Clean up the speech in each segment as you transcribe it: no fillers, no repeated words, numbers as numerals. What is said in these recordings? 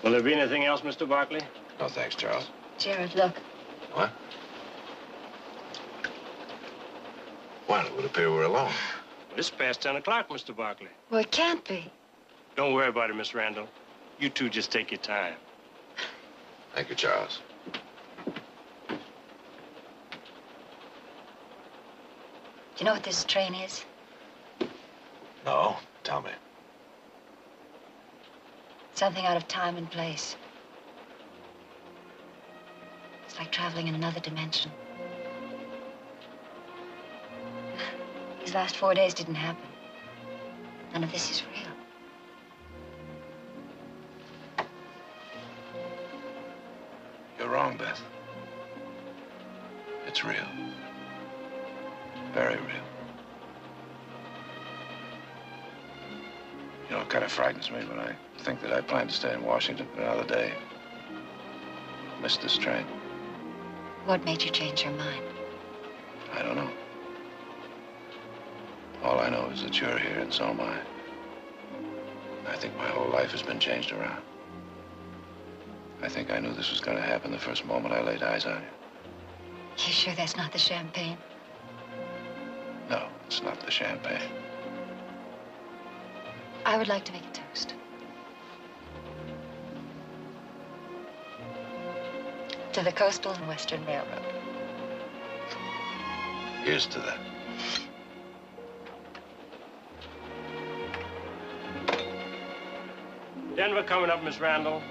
Will there be anything else, Mr. Barkley? No, thanks, Charles. Jared, look. What? Well, it would appear we're alone. It's past 10 o'clock, Mr. Barkley. Well, it can't be. Don't worry about it, Miss Randall. You two just take your time. Thank you, Charles. Do you know what this train is? No, tell me. Something out of time and place. It's like traveling in another dimension. These last 4 days didn't happen. None of this is real. You're wrong, Beth. It's real. Very real. You know, it kind of frightens me when I think that I plan to stay in Washington for another day. Miss this train. What made you change your mind? I don't know. All I know is that you're here and so am I. I think my whole life has been changed around. I think I knew this was going to happen the first moment I laid eyes on you. You sure that's not the champagne? No, it's not the champagne. I would like to make a toast. To the Coastal and Western Railroad. Here's to that. Denver coming up, Miss Randall.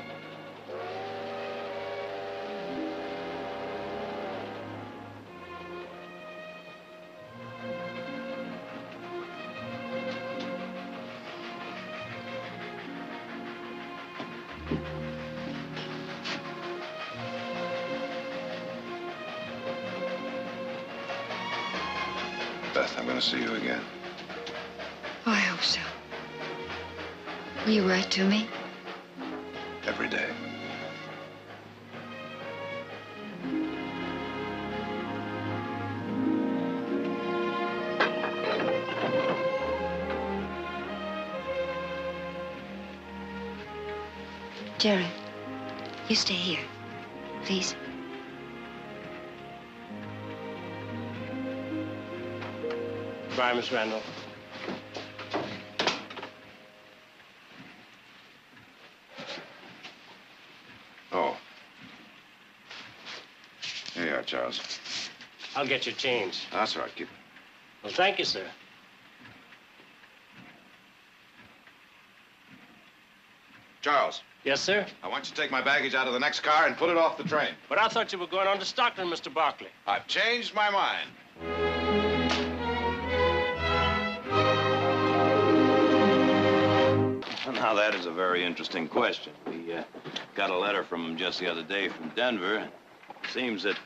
Beth, I'm going to see you again. Oh, I hope so. Will you write to me? Every day. Jared, you stay here, please. Bye, Miss Randall. Oh. Here you are, Charles. I'll get your change. That's all right, keep it. Well, thank you, sir. Charles, Yes, sir? I want you to take my baggage out of the next car and put it off the train. But I thought you were going on to Stockton, Mr. Barkley. I've changed my mind. Now, that is a very interesting question. We got a letter from him just the other day from Denver. It seems that...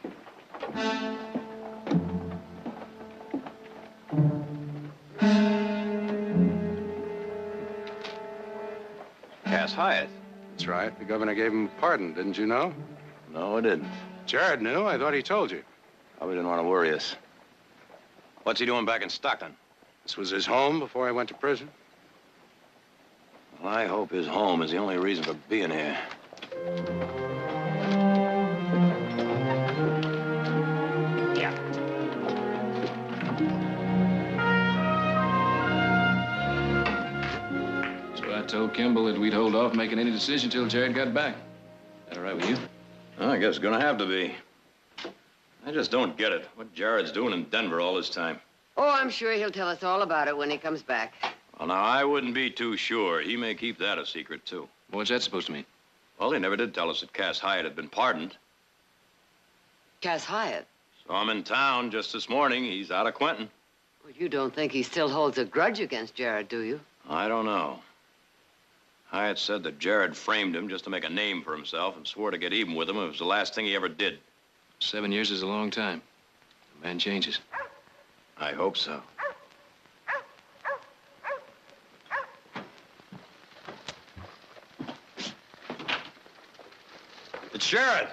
Cass Hyatt. That's right. The governor gave him a pardon, didn't you know? No, I didn't. Jared knew. I thought he told you. Probably didn't want to worry us. What's he doing back in Stockton? This was his home before I went to prison. Well, I hope his home is the only reason for being here. Yeah. So I told Kimball that we'd hold off making any decision till Jared got back. That all right with you? Well, I guess it's gonna have to be. I just don't get it. What Jared's doing in Denver all this time. Oh, I'm sure he'll tell us all about it when he comes back. Well, now, I wouldn't be too sure. He may keep that a secret, too. What's that supposed to mean? Well, he never did tell us that Cass Hyatt had been pardoned. Cass Hyatt? Saw him in town just this morning. He's out of Quentin. Well, you don't think he still holds a grudge against Jared, do you? I don't know. Hyatt said that Jared framed him just to make a name for himself and swore to get even with him. It was the last thing he ever did. 7 years is a long time. A man changes. I hope so. It's Jared.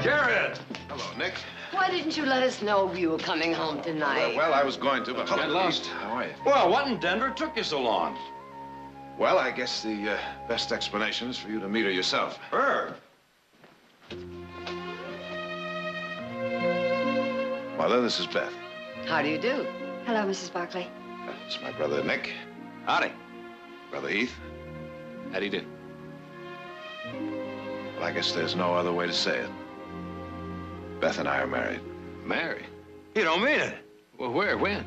Jared! Hello, Nick. Why, why didn't you let us know you were coming home tonight? Well, I was going to, but... Got lost. How are you? Well, what in Denver took you so long? Well, I guess the best explanation is for you to meet her yourself. Her? Mother, this is Beth. How do you do? Hello, Mrs. Barkley. It's my brother Nick, Howdy. brother Heath. How'd he do? Well, I guess there's no other way to say it. Beth and I are married. Married? You don't mean it. Well, where? When?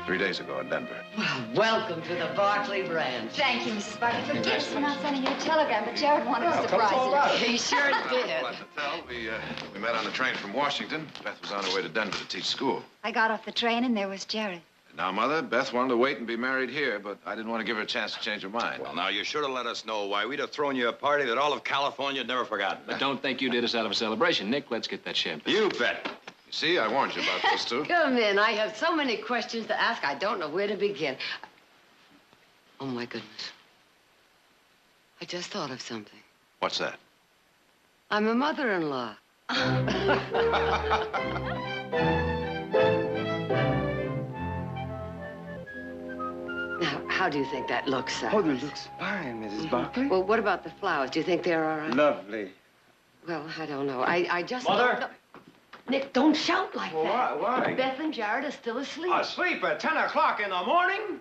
3 days ago in Denver. Well, welcome to the Barkley branch. Thank you, Mrs. Barkley. Forgive us for not sending you a telegram, but Jared wanted to surprise you. He sure did. Glad to tell. We met on a train from Washington. Beth was on her way to Denver to teach school. I got off the train, and there was Jared. Now, Mother, Beth wanted to wait and be married here, but I didn't want to give her a chance to change her mind. Well, now, you should have let us know why. We'd have thrown you a party that all of California had never forgotten. But don't think you did us out of a celebration. Nick, let's get that champagne. You bet. You see, I warned you about those two. Come in. I have so many questions to ask, I don't know where to begin. Oh, my goodness. I just thought of something. What's that? I'm a mother-in-law. Now, how do you think that looks, Cyrus? Oh, it looks fine, Mrs. Barkley. Well, what about the flowers? Do you think they're all right? Lovely. Well, I don't know. I just... Mother? don't know. Nick, don't shout like Well, that. why? Beth and Jared are still asleep. Asleep at 10 o'clock in the morning?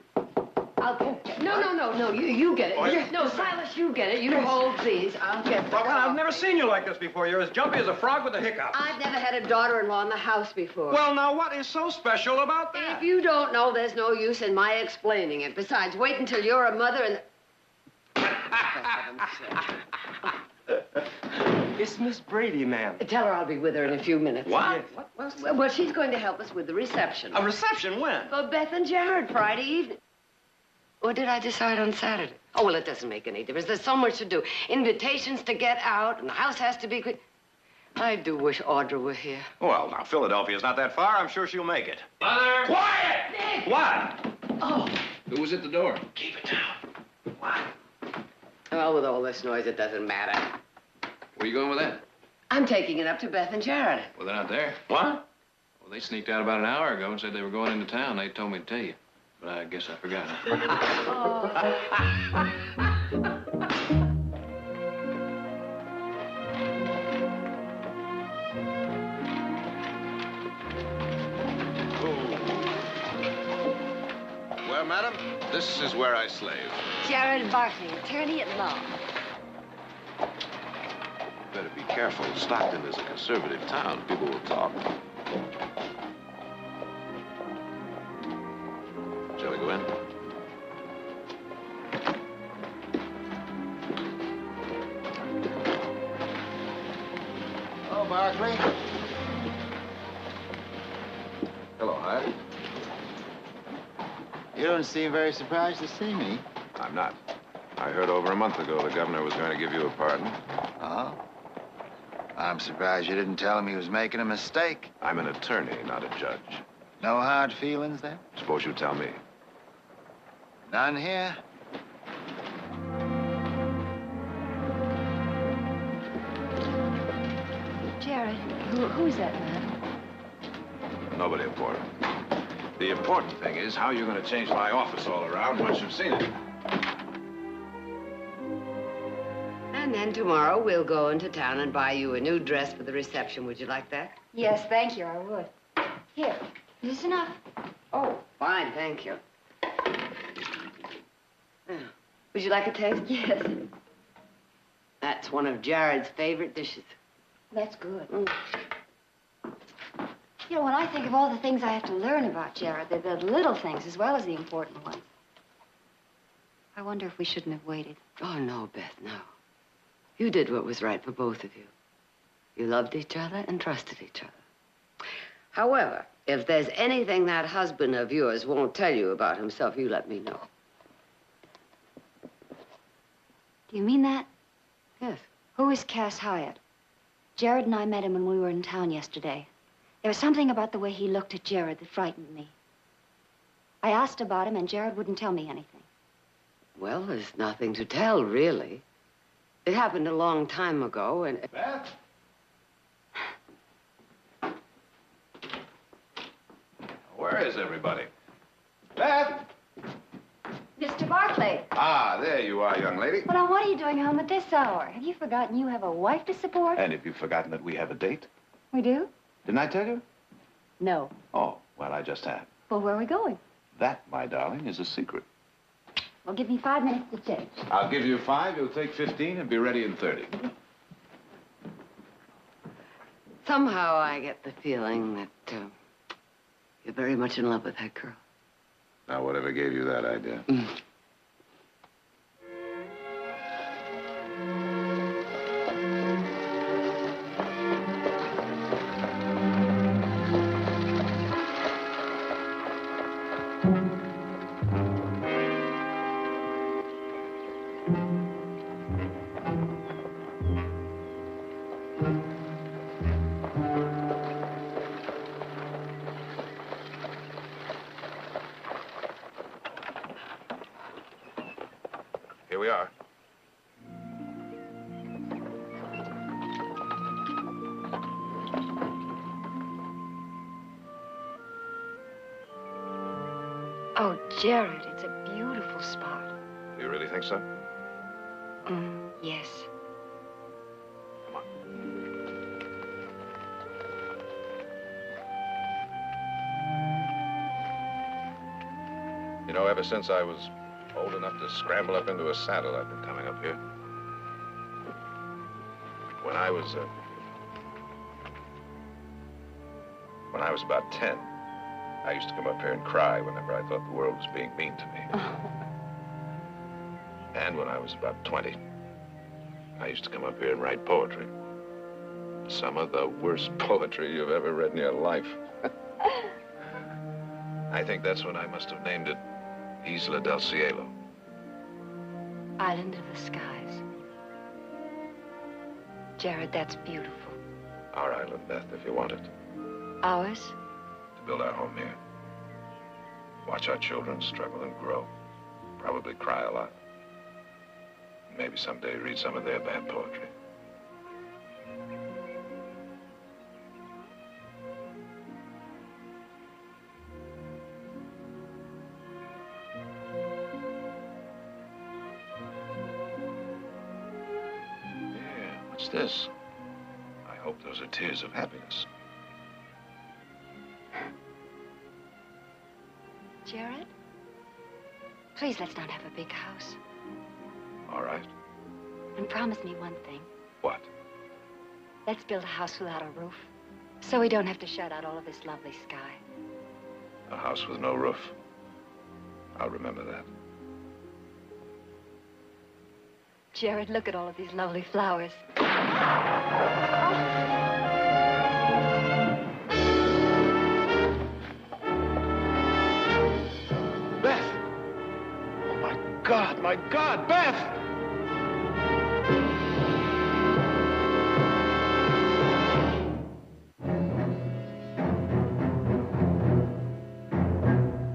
I'll get it. No, you get it. Oh, yeah. No, Silas, you get it. You hold these. I'll get Well, them. I've never seen you like this before. You're as jumpy as a frog with a hiccup. I've never had a daughter-in-law in the house before. Well, now, what is so special about that? If you don't know, there's no use in my explaining it. Besides, wait until you're a mother and... It's Miss Brady, ma'am. Tell her I'll be with her in a few minutes. What? Well, she's going to help us with the reception. A reception when? For Beth and Jared, Friday evening. Or did I decide on Saturday? Oh, well, it doesn't make any difference. There's so much to do. Invitations to get out, and the house has to be quick. I do wish Audra were here. Well, now, Philadelphia's not that far. I'm sure she'll make it. Mother! Quiet! Nick! What? Oh. Who was at the door? Keep it down. What? Well, with all this noise, it doesn't matter. Where you going with that? I'm taking it up to Beth and Jared. Well, they're not there. What? Well, they sneaked out about an hour ago and said they were going into town. They told me to tell you. But I guess I forgot. Well, madam, this is where I slave. Jared Barkley, attorney at law. Better be careful. Stockton is a conservative town. People will talk. Shall we go in? Oh, Barkley. Hello, Hyde. You don't seem very surprised to see me. I'm not. I heard over a month ago the governor was going to give you a pardon. Oh? I'm surprised you didn't tell him he was making a mistake. I'm an attorney, not a judge. No hard feelings then? Suppose you tell me. None here? Jared, who's that man? Nobody important. The important thing is how you're going to change my office all around once you've seen it. And then tomorrow we'll go into town and buy you a new dress for the reception. Would you like that? Yes, thank you, I would. Here, is this enough? Oh, fine, thank you. Now, would you like a taste? Yes. That's one of Jared's favorite dishes. That's good. Mm. You know, when I think of all the things I have to learn about Jared, they're the little things as well as the important ones. I wonder if we shouldn't have waited. Oh, no, Beth, no. You did what was right for both of you. You loved each other and trusted each other. However, if there's anything that husband of yours won't tell you about himself, you let me know. Do you mean that? Yes. Who is Cass Hyatt? Jared and I met him when we were in town yesterday. There was something about the way he looked at Jared that frightened me. I asked about him, and Jared wouldn't tell me anything. Well, there's nothing to tell, really. It happened a long time ago, and... Beth? Where is everybody? Beth! Mr. Barkley. Ah, there you are, young lady. Well, now, what are you doing home at this hour? Have you forgotten you have a wife to support? And have you forgotten that we have a date? We do? Didn't I tell you? No. Oh, well, I just have. Well, where are we going? That, my darling, is a secret. Well, give me 5 minutes to change. I'll give you 5, you'll take 15, and be ready in 30. Somehow I get the feeling that you're very much in love with that girl. Now, whatever gave you that idea? Here we are. Oh, Jared, it's a beautiful spot. You really think so? Yes. Come on. You know, ever since I was old enough to scramble up into a saddle, I've been coming up here. When I was about 10, I used to come up here and cry whenever I thought the world was being mean to me. And when I was about 20, I used to come up here and write poetry. Some of the worst poetry you've ever read in your life. I think that's when I must have named it Isla del Cielo. Island of the skies. Jared, that's beautiful. Our island, Beth, if you want it. Ours? To build our home here. Watch our children struggle and grow. Probably cry a lot. Maybe someday read some of their bad poetry. Yeah, what's this? I hope those are tears of happiness. Jared? Please, let's not have a big house. All right. And promise me one thing. What? Let's build a house without a roof, so we don't have to shut out all of this lovely sky. A house with no roof. I'll remember that. Jared, look at all of these lovely flowers. Beth! Oh, my God, Beth!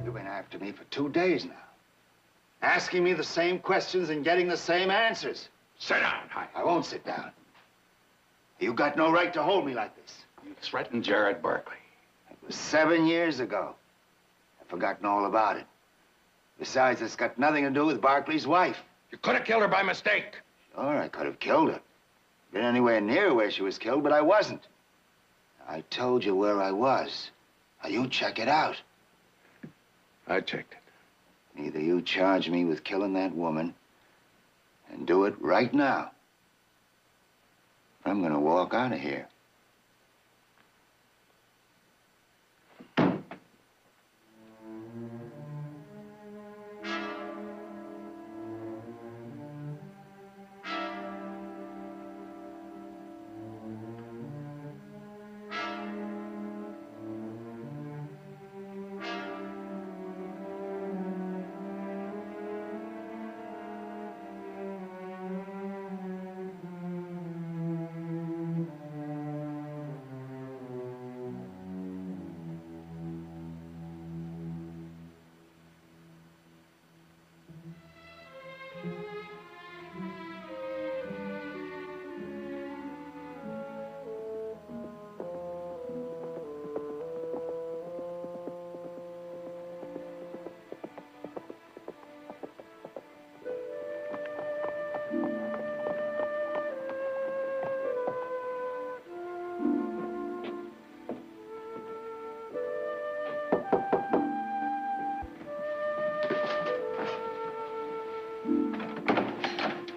You've been after me for 2 days now. Asking me the same questions and getting the same answers. Sit down, Hi. I won't sit down. You got no right to hold me like this. You threatened Jared Barkley. It was 7 years ago. I've forgotten all about it. Besides, it's got nothing to do with Barkley's wife. You could have killed her by mistake. Sure, I could have killed her. Been anywhere near where she was killed, but I wasn't. I told you where I was. Now, you check it out. I checked it. Either you charge me with killing that woman, and do it right now, or I'm gonna walk out of here.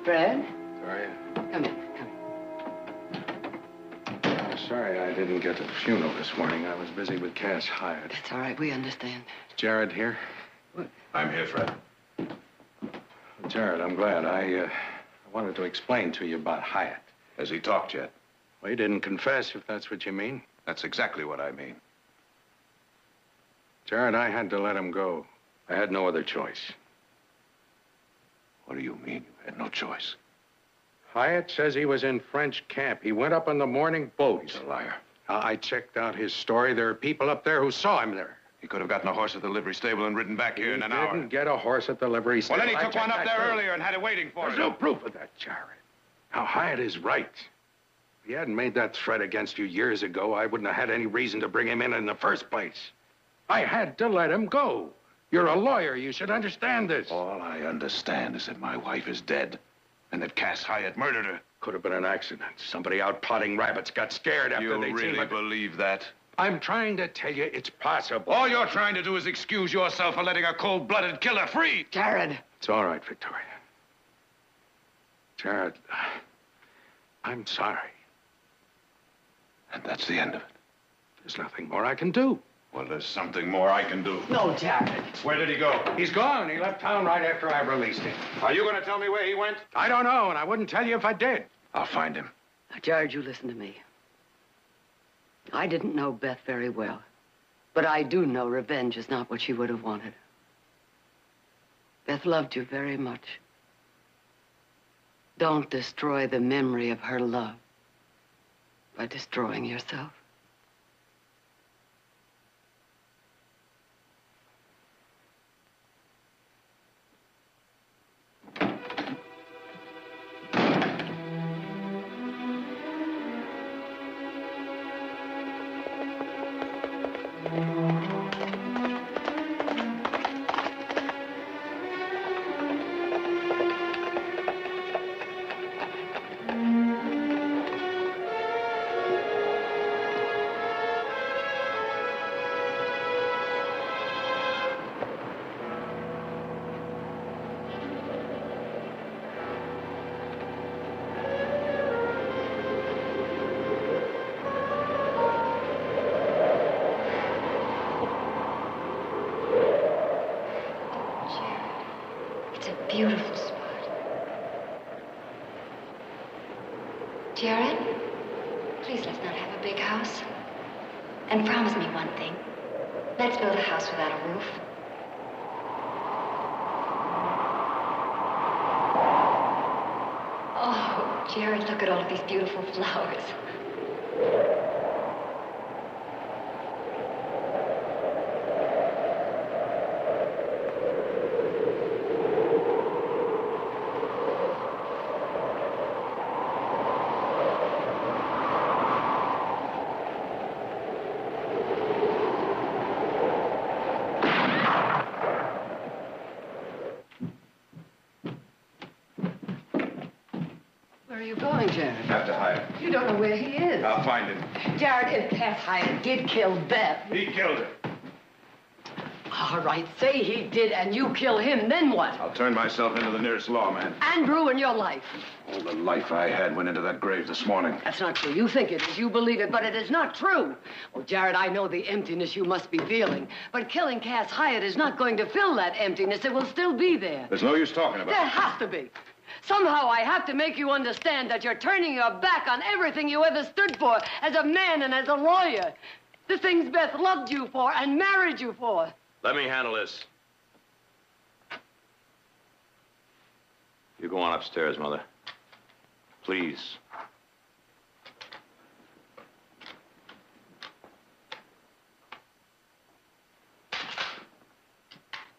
Fred? Sorry. Come in. Sorry I didn't get to the funeral this morning. I was busy with Cass Hyatt. That's all right. We understand. Is Jared here? What? I'm here, Fred. Jared, I'm glad. I wanted to explain to you about Hyatt. Has he talked yet? Well, he didn't confess, if that's what you mean. That's exactly what I mean. Jared, I had to let him go. I had no other choice. What do you mean you had no choice? Hyatt says he was in French camp. He went up on the morning boat. He's a liar. I checked out his story. There are people up there who saw him there. He could have gotten a horse at the livery stable and ridden back here in an hour. He didn't get a horse at the livery stable. Well, then he I took one checked up that there too. earlier and had it waiting for There's him. no proof of that, Jared. Now, Hyatt is right. If he hadn't made that threat against you years ago, I wouldn't have had any reason to bring him in the first place. I had to let him go. You're a lawyer. You should understand this. All I understand is that my wife is dead and that Cass Hyatt murdered her. Could have been an accident. Somebody out potting rabbits got scared after You they'd seen really my... believe that? I'm trying to tell you it's possible. All you're trying to do is excuse yourself for letting a cold-blooded killer free. Jared. It's all right, Victoria. Jared, I'm sorry. And that's the end of it. There's nothing more I can do. Well, there's something more I can do. No, Jared. Where did he go? He's gone. He left town right after I released him. Are you going to tell me where he went? I don't know, and I wouldn't tell you if I did. I'll find him. Now, Jared, you listen to me. I didn't know Beth very well, but I do know revenge is not what she would have wanted. Beth loved you very much. Don't destroy the memory of her love by destroying yourself. It's a beautiful spot. Jared, please let's not have a big house. And promise me one thing. Let's build a house without a roof. Oh, Jared, look at all of these beautiful flowers. Where are you going, Jared? After Hyatt. You don't know where he is. I'll find him. Jared, if Cass Hyatt did kill Beth. He killed her. All right, say he did and you kill him, then what? I'll turn myself into the nearest lawman. And ruin your life. All the life I had went into that grave this morning. That's not true. You think it is, you believe it, but it is not true. Oh, Jared, I know the emptiness you must be feeling, but killing Cass Hyatt is not going to fill that emptiness. It will still be there. There's no use talking about There it. has to be. Somehow I have to make you understand that you're turning your back on everything you ever stood for as a man and as a lawyer. The things Beth loved you for and married you for. Let me handle this. You go on upstairs, Mother. Please.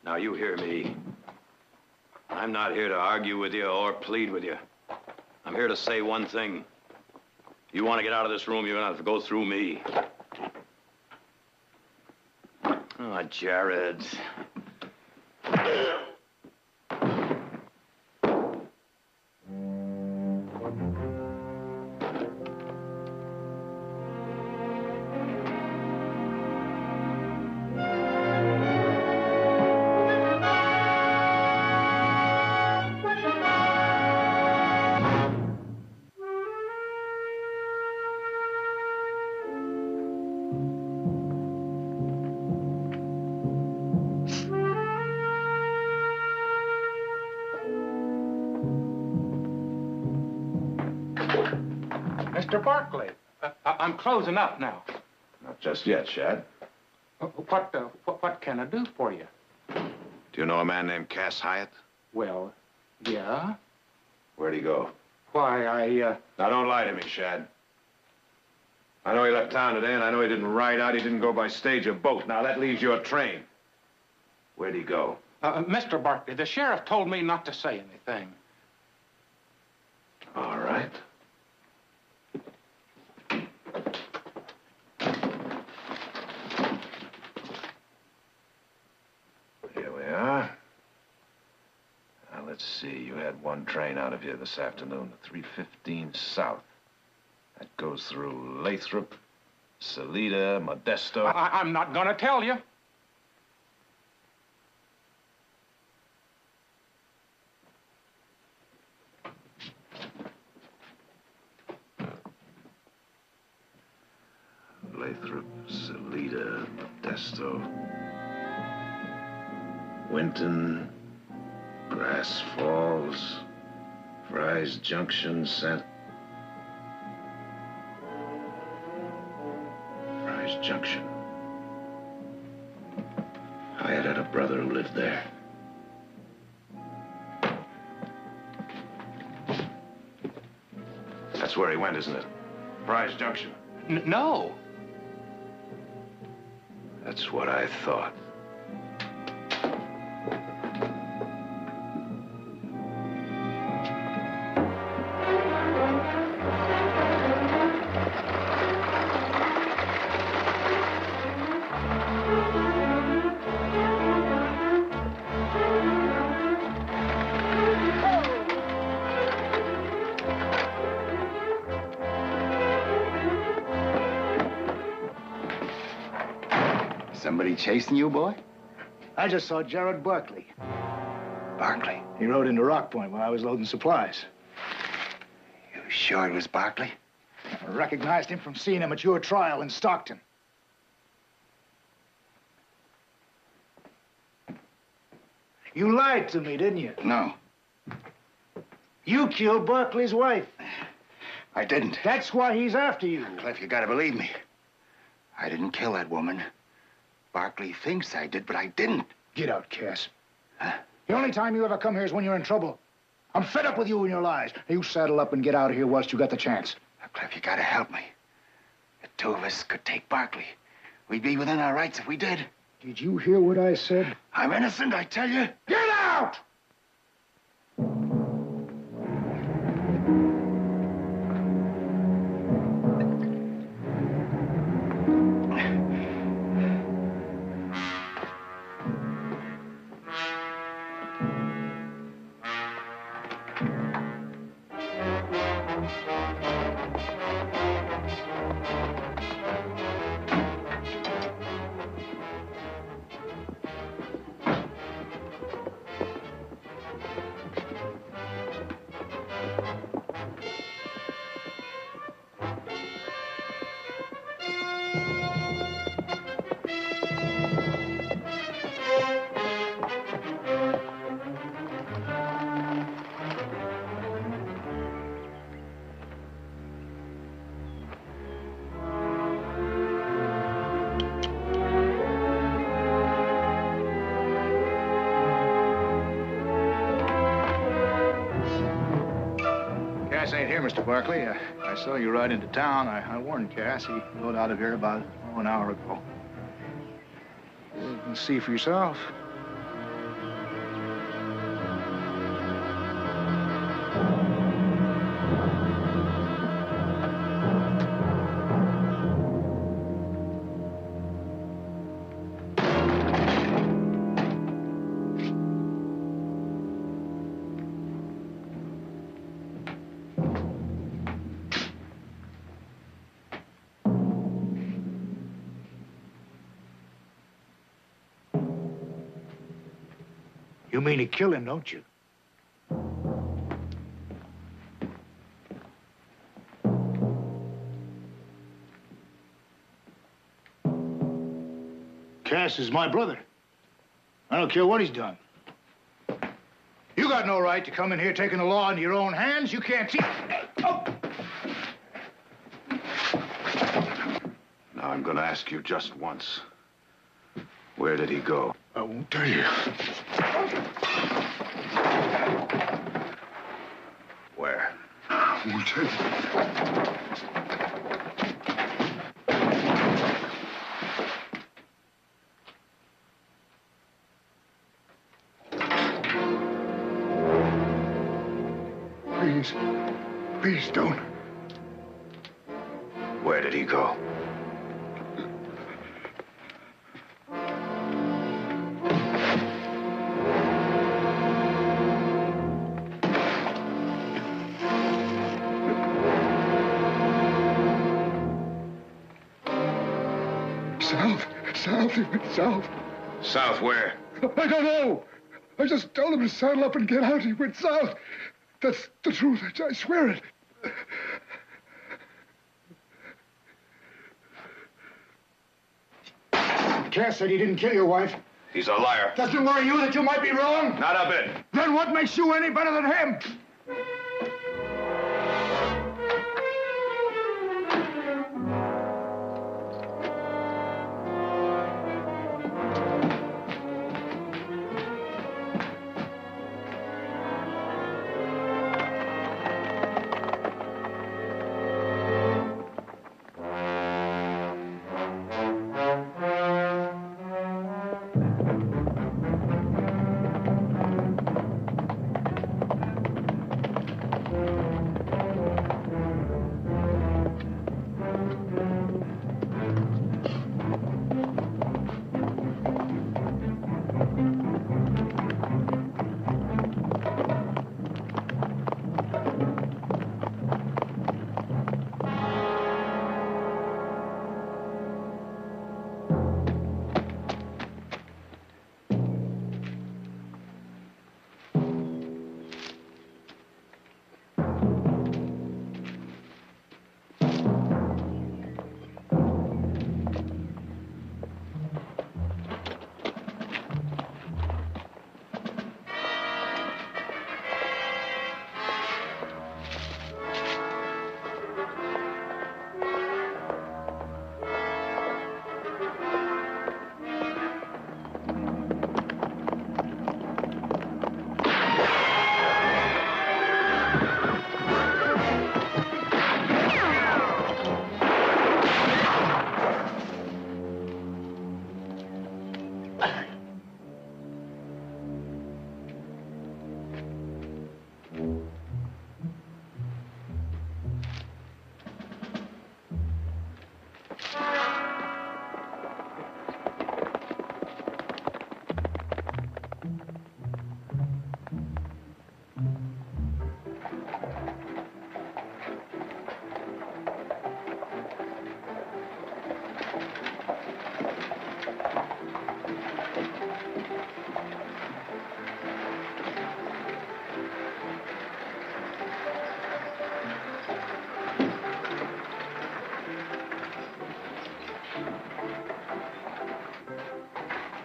Now, you hear me. I'm not here to argue with you or plead with you. I'm here to say one thing. You want to get out of this room, you're gonna have to go through me. Oh, Jared. Mr. Barkley, I'm closing up now. Not just yet, Shad. What can I do for you? Do you know a man named Cass Hyatt? Well, yeah. Where'd he go? Why, Now, don't lie to me, Shad. I know he left town today, and I know he didn't ride out. He didn't go by stage or boat. Now, that leaves your train. Where'd he go? Mr. Barkley, the sheriff told me not to say anything. All right. Here we are. Now, let's see. You had one train out of here this afternoon, the 315 South. That goes through Lathrop, Salida, Modesto. I'm not gonna tell you. Lathrop, Salida, Modesto, Winton, Grass Falls, Fry's Junction, Fry's Junction. Hyatt had a brother who lived there. That's where he went, isn't it? Fry's Junction. No. That's what I thought. Somebody chasing you, boy? I just saw Jared Barkley. Barkley? He rode into Rock Point while I was loading supplies. You sure it was Barkley? I recognized him from seeing him at your trial in Stockton. You lied to me, didn't you? No, You killed Barkley's wife. I didn't. That's why he's after you. Cliff, you gotta believe me. I didn't kill that woman. Barkley thinks I did, but I didn't. Get out, Cass. Huh? The only time you ever come here is when you're in trouble. I'm fed up with you and your lies. You saddle up and get out of here whilst you got the chance. Now, Cliff, you gotta help me. The two of us could take Barkley. We'd be within our rights if we did. Did you hear what I said? I'm innocent, I tell you. Get out! Cass ain't here, Mr. Barkley. I saw you ride into town. I warned Cass. He rode out of here about an hour ago. You can see for yourself. You mean to kill him, don't you? Cass is my brother. I don't care what he's done. You got no right to come in here taking the law into your own hands. You can't see... Oh. Now, I'm going to ask you just once. Where did he go? I won't tell you. Where? I won't tell you. Please. Please don't. Where did he go? South, he went south. South where? I don't know. I just told him to saddle up and get out. He went south. That's the truth. I swear it. Cass said he didn't kill your wife. He's a liar. Doesn't worry you that you might be wrong? Not a bit. Then what makes you any better than him?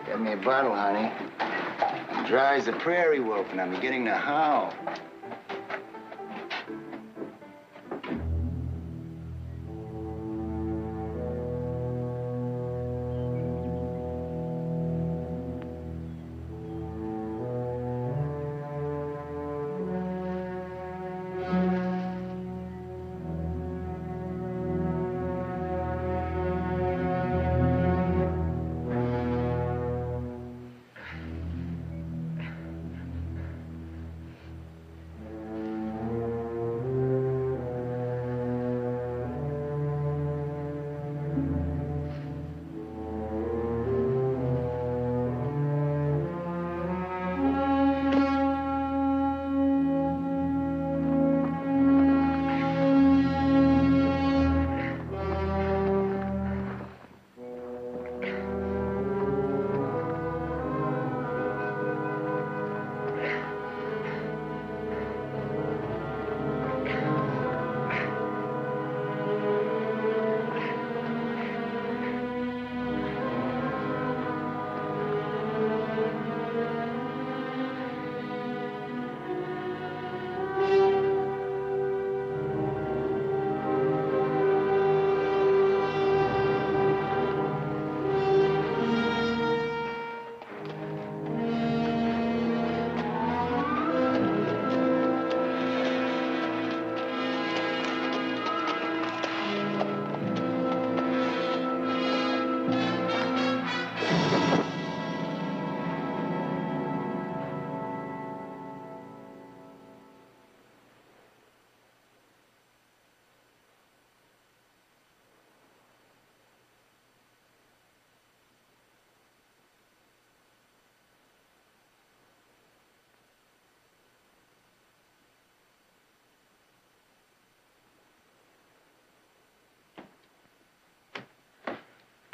Get me a bottle, honey. I'm dry as a prairie wolf, and I'm beginning to howl.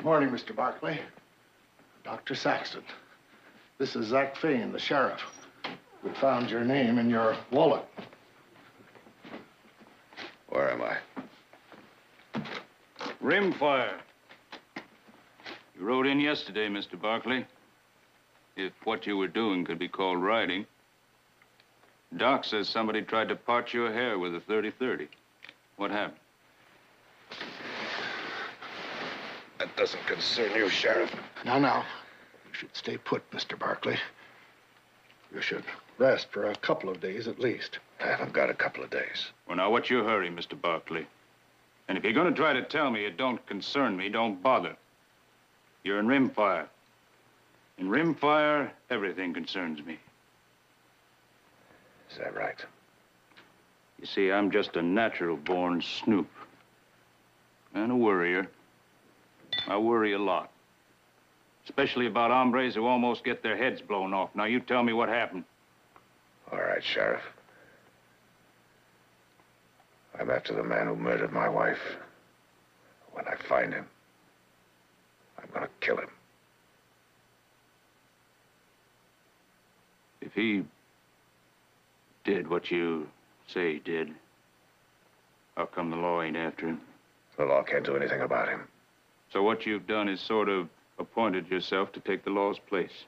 Morning, Mr. Barkley. Dr. Saxton. This is Zach Fain, the sheriff. We found your name in your wallet. Where am I? Rimfire. You rode in yesterday, Mr. Barkley. If what you were doing could be called riding. Doc says somebody tried to part your hair with a 30-30. What happened? That doesn't concern you, Sheriff. Now. You should stay put, Mr. Barkley. You should rest for a couple of days at least. I haven't got a couple of days. Well, now, what's your hurry, Mr. Barkley? And if you're going to try to tell me it don't concern me, don't bother. You're in Rimfire. In Rimfire, everything concerns me. Is that right? You see, I'm just a natural-born snoop. And a worrier. I worry a lot. Especially about hombres who almost get their heads blown off. Now, you tell me what happened. All right, Sheriff. I'm after the man who murdered my wife. When I find him, I'm gonna kill him. If he did what you say he did, how come the law ain't after him? The law can't do anything about him. So what you've done is sort of appointed yourself to take the law's place.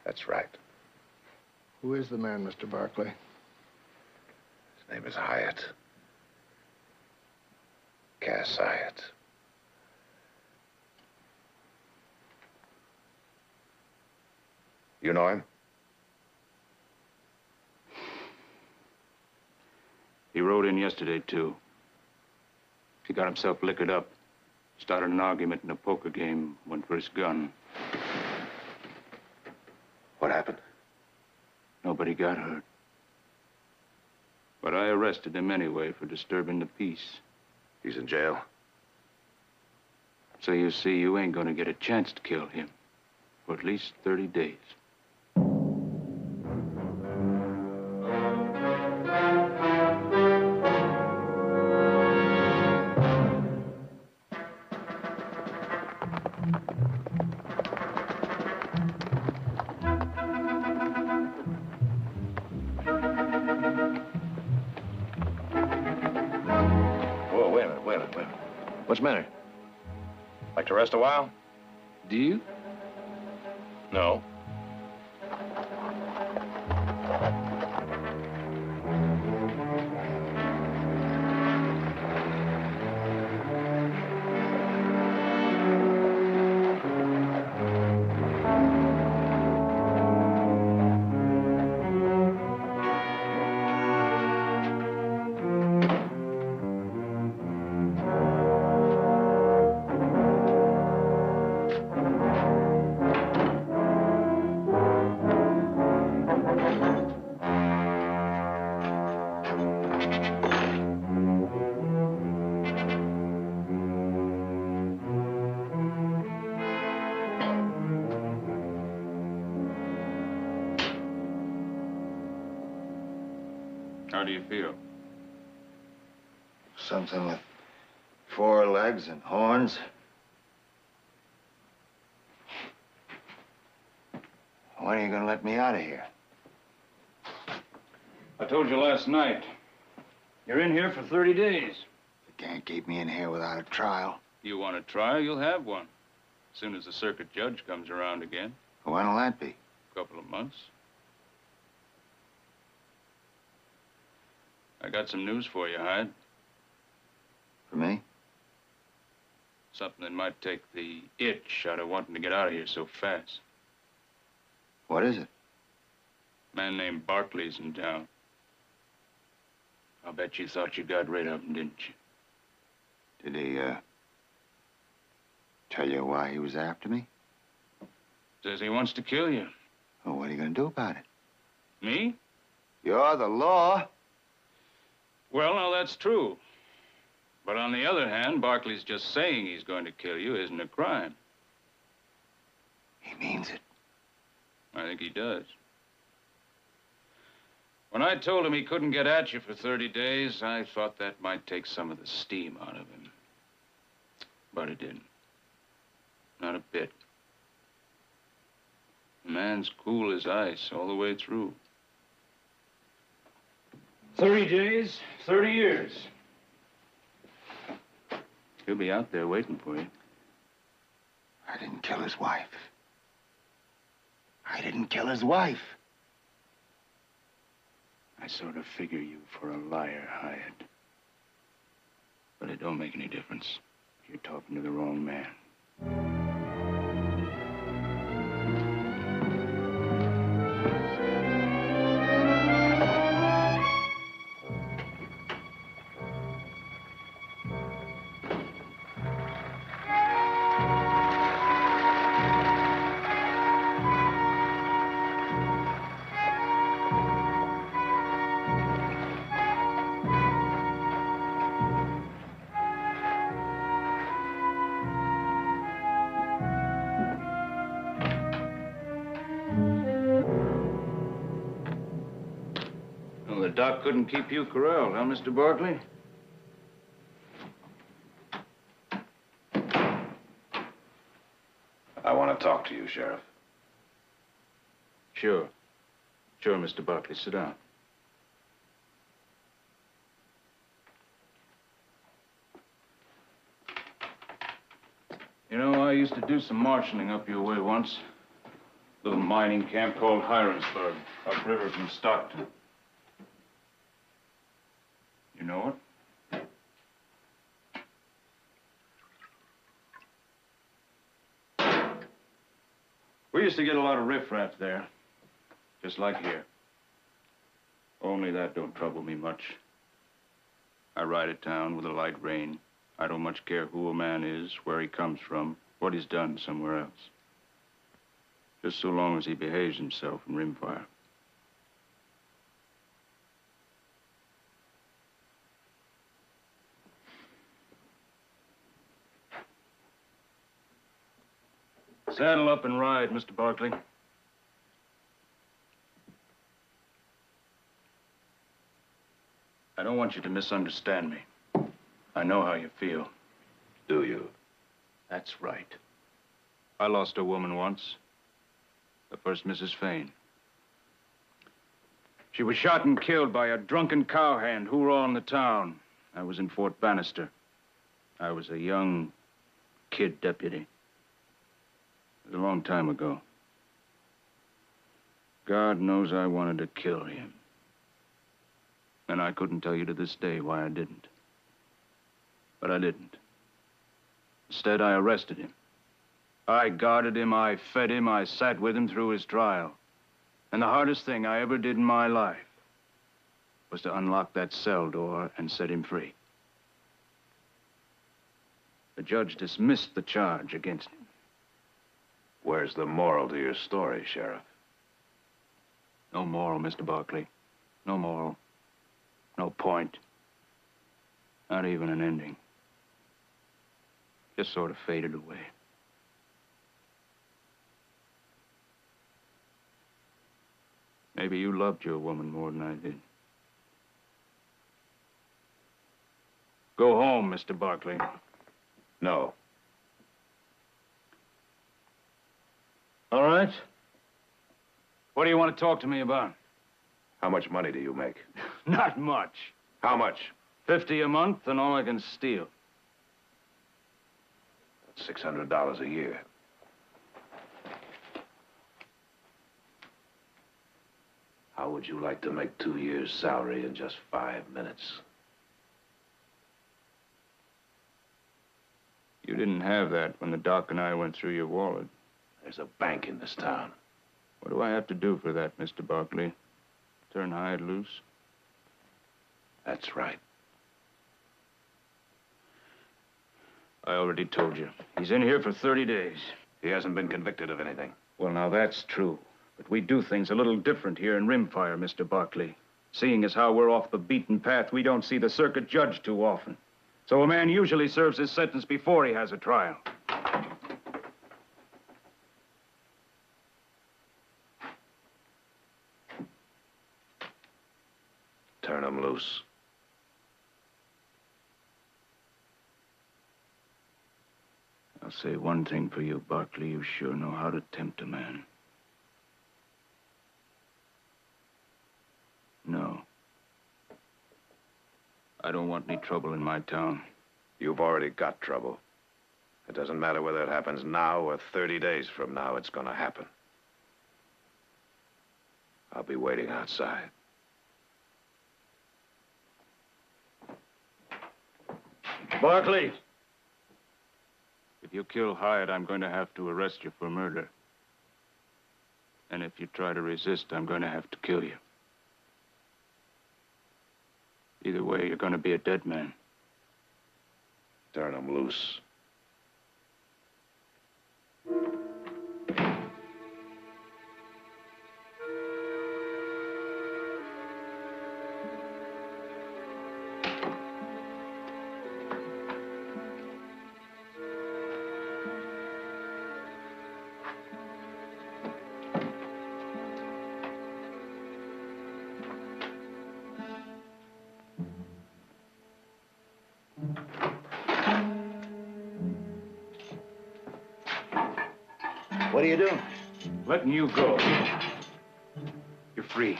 That's right. Who is the man, Mr. Barkley? His name is Hyatt. Cass Hyatt. You know him? He rode in yesterday, too. He got himself liquored up. Started an argument in a poker game, went for his gun. What happened? Nobody got hurt. But I arrested him anyway for disturbing the peace. He's in jail. So you see, you ain't gonna get a chance to kill him for at least 30 days. What's the matter? Like to rest a while? Do you? No. How do you feel? Something with 4 legs and horns. When are you gonna let me out of here? I told you last night. You're in here for 30 days. You can't keep me in here without a trial. You want a trial, you'll have one. As soon as the circuit judge comes around again. When'll that be? A couple of months. I got some news for you, Hyde. For me? Something that might take the itch out of wanting to get out of here so fast. What is it? A man named Barkley's in town. I'll bet you thought you got rid of him, didn't you? Did he, tell you why he was after me? Says he wants to kill you. Well, what are you gonna do about it? Me? You're the law. Well, now, that's true. But on the other hand, Barkley's just saying he's going to kill you isn't a crime. He means it. I think he does. When I told him he couldn't get at you for 30 days, I thought that might take some of the steam out of him. Nobody did. Not a bit. The man's cool as ice all the way through. 30 days, 30 years. He'll be out there waiting for you. I didn't kill his wife. I didn't kill his wife. I sort of figure you for a liar, Hyatt. But it don't make any difference. You're talking to the wrong man. Well, the doc couldn't keep you corralled, huh, Mr. Barkley? I want to talk to you, Sheriff. Sure. Sure, Mr. Barkley. Sit down. You know, I used to do some marshaling up your way once. Little mining camp called Hironsburg, upriver from Stockton. You know it? We used to get a lot of riffraff there, just like here. Only that don't trouble me much. I ride at town with a light rein. I don't much care who a man is, where he comes from, what he's done somewhere else. Just so long as he behaves himself in rimfire. Saddle up and ride, Mr. Barkley. I don't want you to misunderstand me. I know how you feel. Do you? That's right. I lost a woman once. The first Mrs. Fane. She was shot and killed by a drunken cowhand hoorah in the town. I was in Fort Bannister. I was a young kid deputy. It was a long time ago. God knows I wanted to kill him. And I couldn't tell you to this day why I didn't. But I didn't. Instead, I arrested him. I guarded him, I fed him, I sat with him through his trial. And the hardest thing I ever did in my life was to unlock that cell door and set him free. The judge dismissed the charge against him. Where's the moral to your story, Sheriff? No moral, Mr. Barkley. No moral. No point. Not even an ending. Just sort of faded away. Maybe you loved your woman more than I did. Go home, Mr. Barkley. No. All right. What do you want to talk to me about? How much money do you make? Not much. How much? 50 a month and all I can steal. That's $600 a year. How would you like to make 2 years' salary in just 5 minutes? You didn't have that when the doc and I went through your wallet. There's a bank in this town. What do I have to do for that, Mr. Barkley? Turn Hyde loose? That's right. I already told you. He's in here for 30 days. He hasn't been convicted of anything. Well, now that's true. But we do things a little different here in Rimfire, Mr. Barkley. Seeing as how we're off the beaten path, we don't see the circuit judge too often. So a man usually serves his sentence before he has a trial. Turn him loose. I'll say one thing for you, Barkley. You sure know how to tempt a man. No. I don't want any trouble in my town. You've already got trouble. It doesn't matter whether it happens now or 30 days from now, it's gonna happen. I'll be waiting outside. Barkley! If you kill Hyatt, I'm going to have to arrest you for murder. And if you try to resist, I'm going to have to kill you. Either way, you're going to be a dead man. Turn him loose. What are you doing? Letting you go. You're free.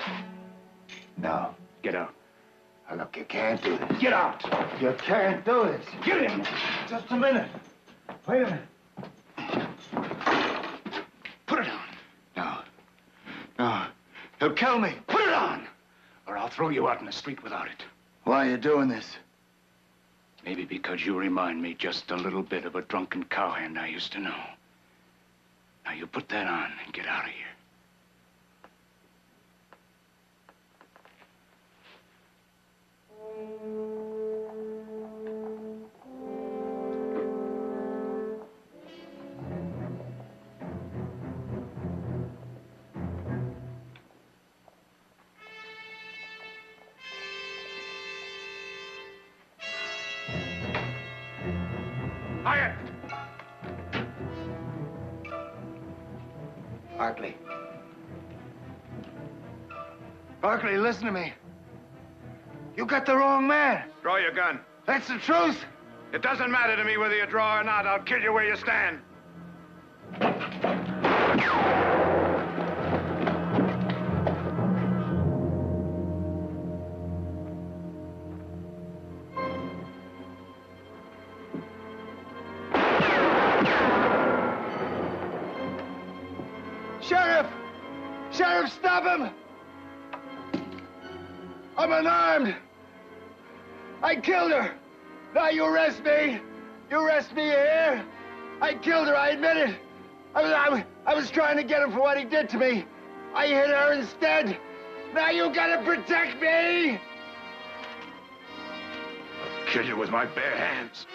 No. Get out. Now, look, you can't do this. Get out! You can't do this. Get in! Just a minute. Wait a minute. Put it on. No. No. He'll kill me. Put it on! Or I'll throw you out in the street without it. Why are you doing this? Maybe because you remind me just a little bit of a drunken cowhand I used to know. Now you put that on and get out of here. Hyatt! Barkley. Barkley, listen to me. You got the wrong man. Draw your gun. That's the truth. It doesn't matter to me whether you draw or not. I'll kill you where you stand. Sheriff! Sheriff, stop him! I'm unarmed. I killed her. Now you arrest me. You arrest me here. I killed her, I admit it. I was trying to get him for what he did to me. I hit her instead. Now you gotta protect me. I'll kill you with my bare hands.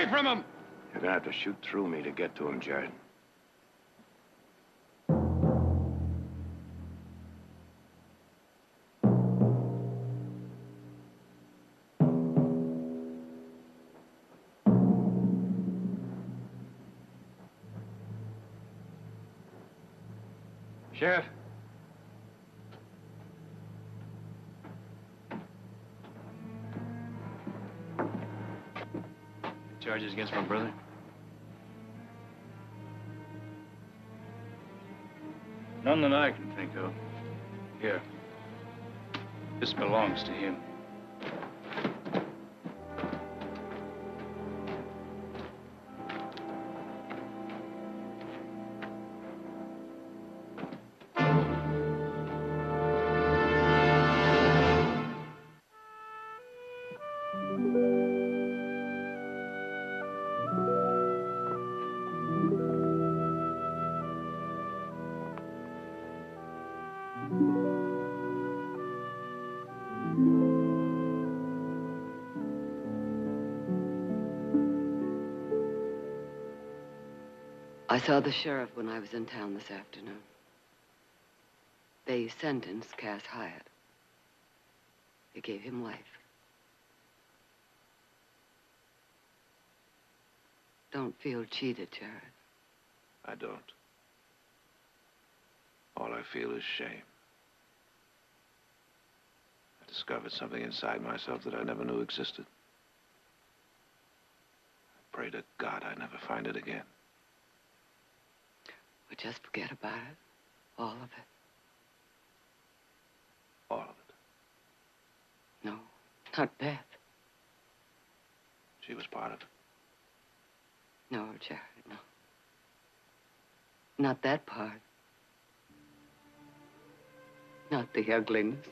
From him! You're gonna have to shoot through me to get to him, Jared. Sheriff. Charges against my brother? None that I can think of. Here. This belongs to him. I saw the sheriff when I was in town this afternoon. They sentenced Cass Hyatt. They gave him life. Don't feel cheated, Jared. I don't. All I feel is shame. I discovered something inside myself that I never knew existed. I pray to God I never find it again. Well, just forget about it. All of it. All of it. No, not Beth. She was part of it. No, Jared, no. Not that part. Not the ugliness.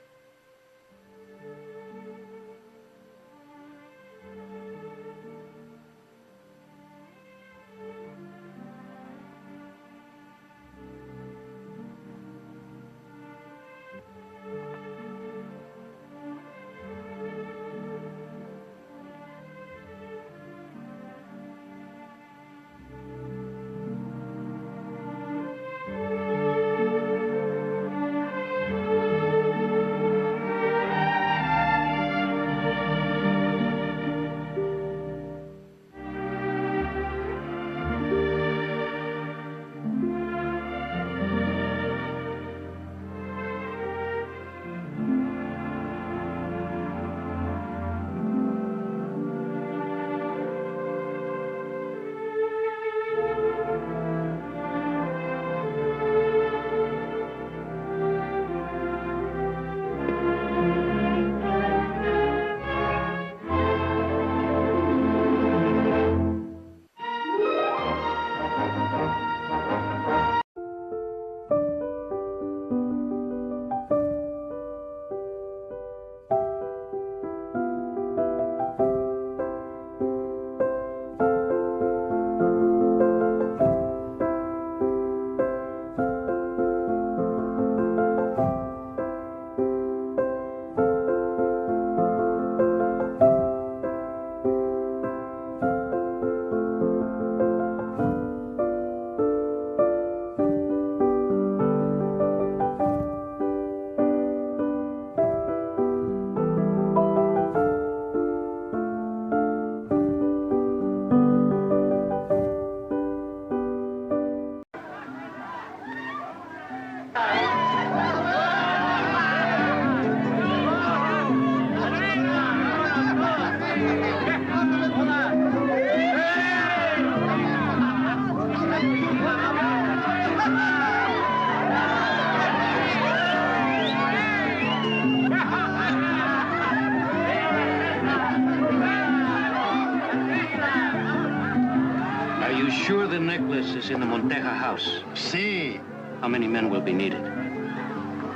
Sure the necklace is in the Monteja house? Si. How many men will be needed?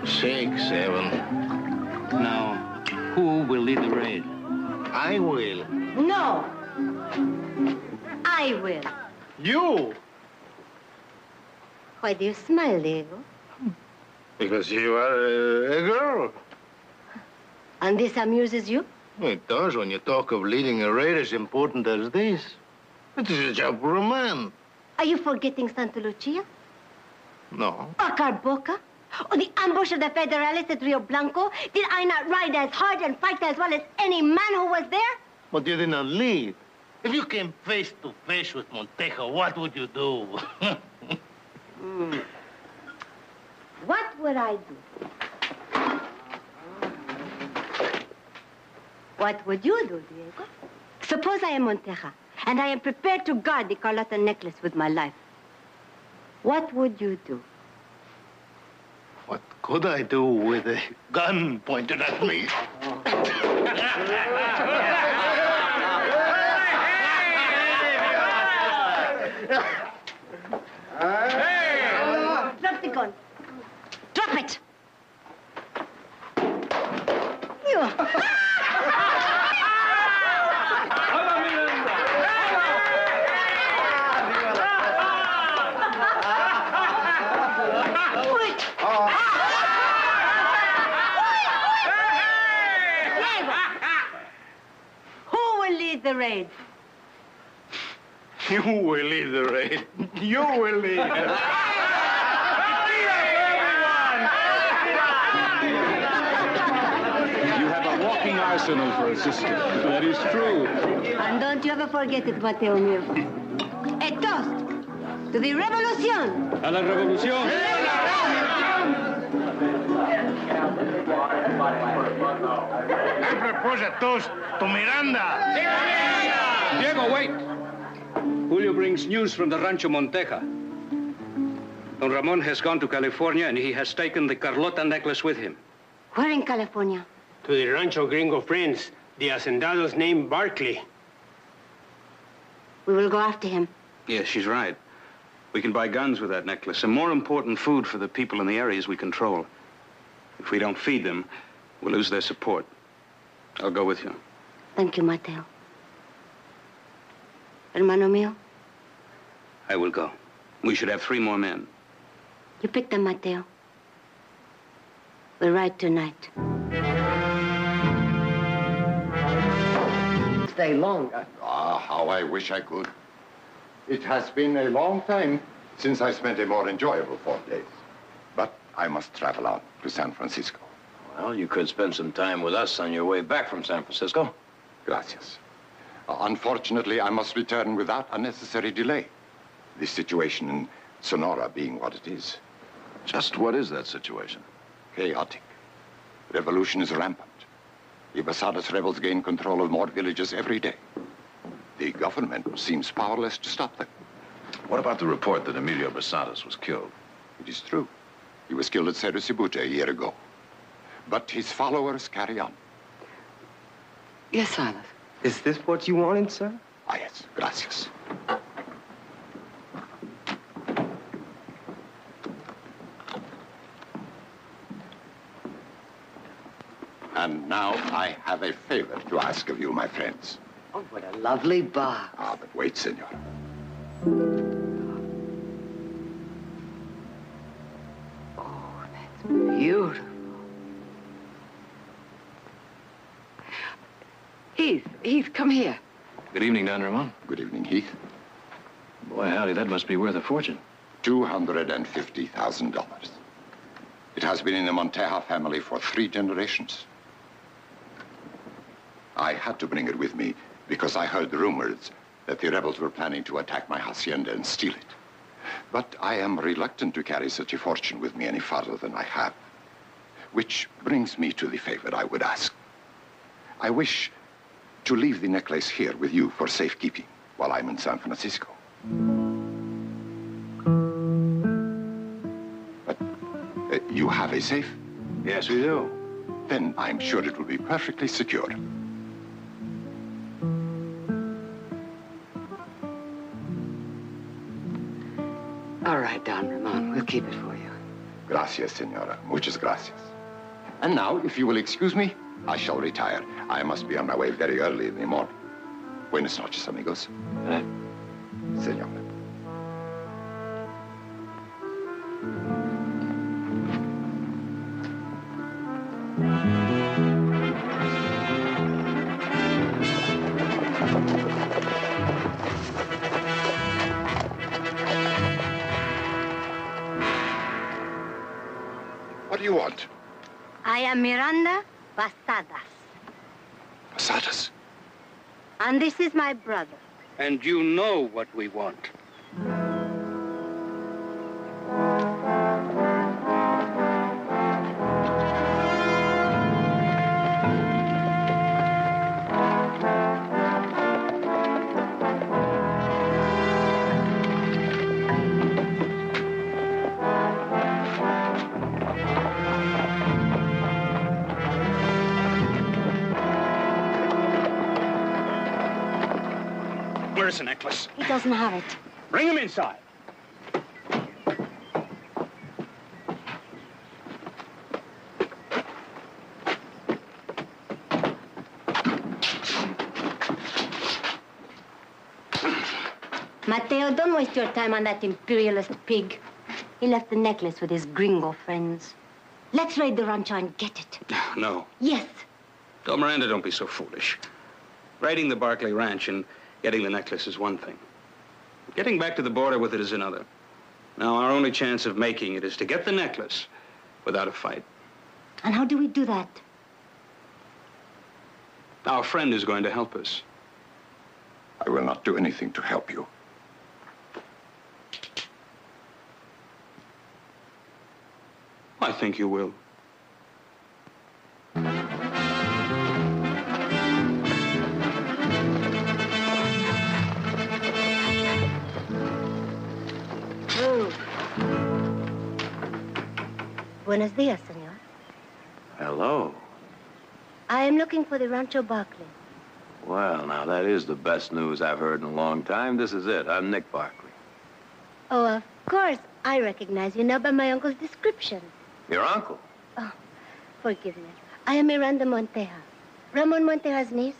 6, 7. Now, who will lead the raid? I will. No. I will. You? Why do you smile, Diego? Because you are a girl. And this amuses you? It does when you talk of leading a raid as important as this. It is a job for a man. Are you forgetting Santa Lucia? No. Or Carboca? Or the ambush of the Federales at Rio Blanco? Did I not ride as hard and fight as well as any man who was there? But you did not lead. If you came face to face with Montejo, what would you do? What would I do? What would you do, Diego? Suppose I am Monteja, and I am prepared to guard the Carlotta necklace with my life. What would you do? What could I do with a gun pointed at me? Drop the gun. Drop it. You. Who will lead the raid? You will lead the raid. You will lead. You have a walking arsenal for a sister. That is true. And don't you ever forget it, Mateo mío. A toast to the revolution. A la revolución. I propose a toast to Miranda. Diego, wait. Julio brings news from the Rancho Monteja. Don Ramon has gone to California, and he has taken the Carlota necklace with him. Where in California? To the Rancho Gringo friends, the hacendados named Barkley. We will go after him. Yes, she's right. We can buy guns with that necklace, and more important, food for the people in the areas we control. If we don't feed them, we'll lose their support. I'll go with you. Thank you, Mateo. Hermano mío, I will go. We should have 3 more men. you pick them, Mateo. We'll ride tonight. Stay longer. Ah, how I wish I could. It has been a long time since I spent a more enjoyable 4 days. But I must travel out to San Francisco. Well, you could spend some time with us on your way back from San Francisco. Gracias. Unfortunately, I must return without unnecessary delay. The situation in Sonora being what it is. Just what is that situation? Chaotic. Revolution is rampant. The Basadas rebels gain control of more villages every day. The government seems powerless to stop them. What about the report that Emilio Basadas was killed? It is true. He was killed at Cerro Cibuta a year ago. But his followers carry on. Yes, Silas. Is this what you wanted, sir? Ah, yes. Gracias. And now I have a favor to ask of you, my friends. Oh, what a lovely box. Ah, but wait, senor. Oh, that's beautiful. Heath, come here. Good evening, Don Ramon. Good evening, Heath. Boy, howdy, that must be worth a fortune. $250,000. It has been in the Monteja family for 3 generations. I had to bring it with me because I heard rumors that the rebels were planning to attack my hacienda and steal it. But I am reluctant to carry such a fortune with me any farther than I have. Which brings me to the favor I would ask. I wish to leave the necklace here with you for safekeeping while I'm in San Francisco. But you have a safe? Yes, we do. Then I'm sure it will be perfectly secure. All right, Don Ramon, we'll keep it for you. Gracias, senora. Muchas gracias. And now, if you will excuse me, I shall retire. I must be on my way very early in the morning. Buenas noches, amigos. Senor. What do you want? I am Miranda Basadas. Basadas? And this is my brother. And you know what we want. Where's the necklace? He doesn't have it. Bring him inside. Mateo, don't waste your time on that imperialist pig. He left the necklace with his gringo friends. Let's raid the rancho and get it. No. Yes. Don Miranda, don't be so foolish. Raiding the Barkley ranch and getting the necklace is one thing. Getting back to the border with it is another. Now, our only chance of making it is to get the necklace without a fight. And how do we do that? Our friend is going to help us. I will not do anything to help you. I think you will. Oh. Buenos dias, senor. Hello. I am looking for the Rancho Barkley. Well, now, that is the best news I've heard in a long time. This is it. I'm Nick Barkley. Oh, of course. I recognize you now by my uncle's description. Your uncle? Oh, forgive me. I am Miranda Monteja, Ramon Monteja's niece.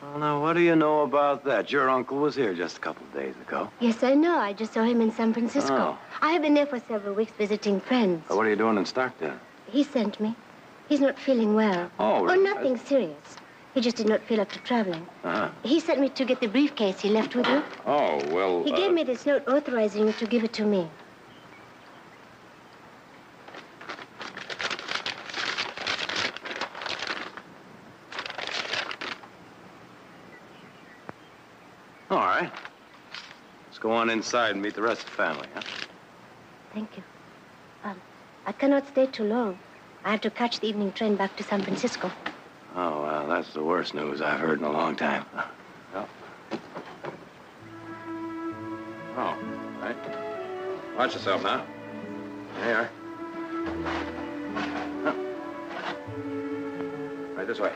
Well, now, what do you know about that? Your uncle was here just a couple of days ago. Yes, I know. I just saw him in San Francisco. Oh. I have been there for several weeks visiting friends. Well, what are you doing in Stockton? He sent me. He's not feeling well. Oh, really? Oh, nothing serious. He just did not feel up to traveling. Uh-huh. He sent me to get the briefcase he left with you. Oh, well, He gave me this note authorizing you to give it to me. All right. Let's go on inside and meet the rest of the family, huh? Thank you. I cannot stay too long. I have to catch the evening train back to San Francisco. Oh, well, that's the worst news I've heard in a long time. Well. Oh, all right. Watch yourself now. There you are. Huh. Right this way.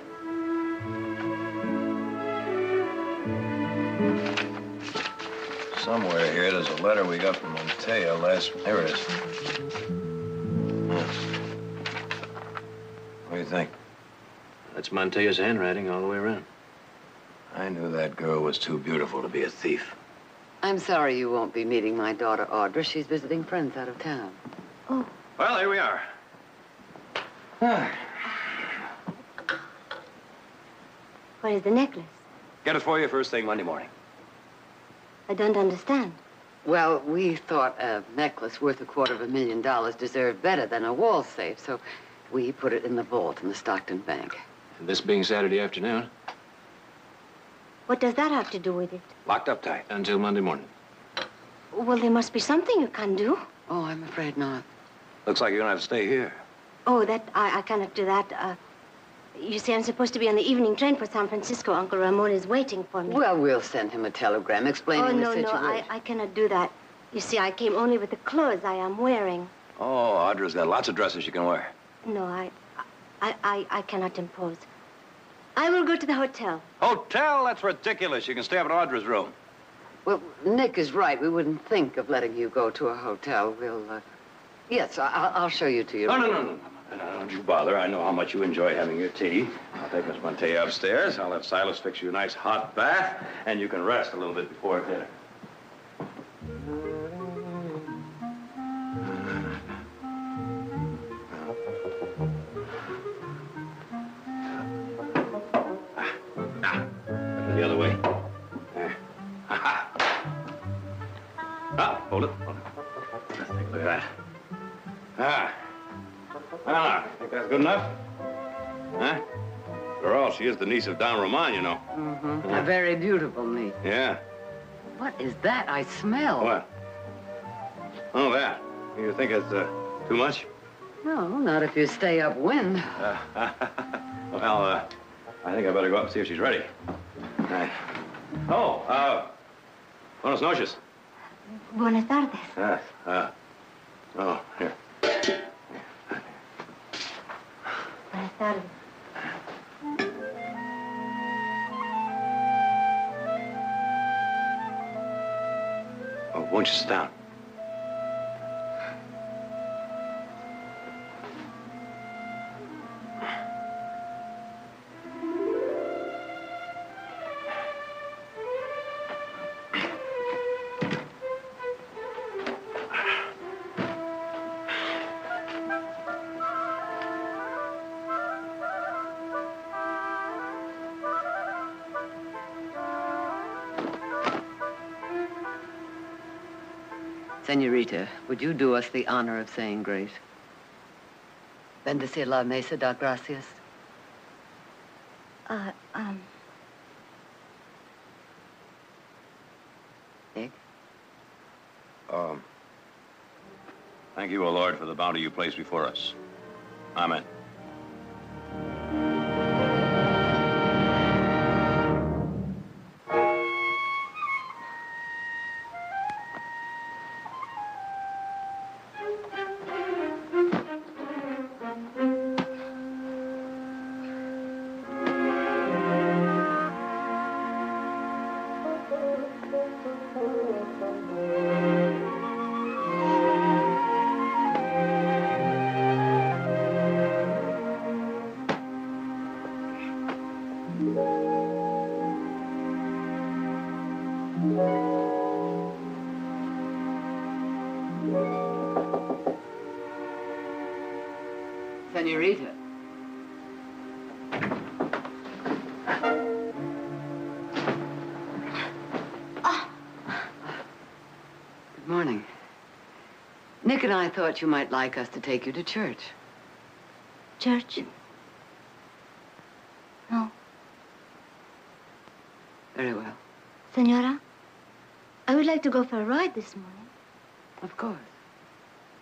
Somewhere here, there's a letter we got from Monteja last... Here it is. What do you think? That's Monteja's handwriting all the way around. I knew that girl was too beautiful to be a thief. I'm sorry you won't be meeting my daughter, Audra. She's visiting friends out of town. Oh. Well, here we are. Where is the necklace? Get it for you first thing Monday morning. I don't understand. Well, we thought a necklace worth $250,000 deserved better than a wall safe, so we put it in the vault in the Stockton bank. And this being Saturday afternoon, What does that have to do with it? locked up tight until Monday morning. Well, there must be something you can do. Oh, I'm afraid not. Looks like you're gonna have to stay here. Oh, I cannot do that. You see, I'm supposed to be on the evening train for San Francisco. Uncle Ramon is waiting for me. Well, we'll send him a telegram explaining the situation. No, I cannot do that. You see, I came only with the clothes I am wearing. Oh, Audra's got lots of dresses you can wear. No, I cannot impose. I will go to the hotel. Hotel? That's ridiculous. You can stay up in Audra's room. Well, Nick is right. We wouldn't think of letting you go to a hotel. We'll, yes, I'll show you to your room. No. Don't you bother. I know how much you enjoy having your tea. I'll take Miss Monteja upstairs. I'll have Silas fix you a nice hot bath, and you can rest a little bit before dinner. The other way. There. Hold it. Let's take a look at that. Ah, think that's good enough? Huh? After all, she is the niece of Don Roman, you know. Mm-hmm. A very beautiful niece. Yeah. What is that I smell? What? Oh, that. You think it's too much? No, not if you stay upwind. Well, I think I better go up and see if she's ready. Right. Oh, buenos noches. Buenas tardes. Yes. Oh, here. Buenas tardes. Oh, won't you sit down? Senorita, would you do us the honor of saying grace? Bendecir la mesa, dar gracias. Nick? Thank you, O Lord, for the bounty you place before us. Amen. Senorita. Good morning. Nick and I thought you might like us to take you to church. Church? No. Very well. Senora, I would like to go for a ride this morning. Of course.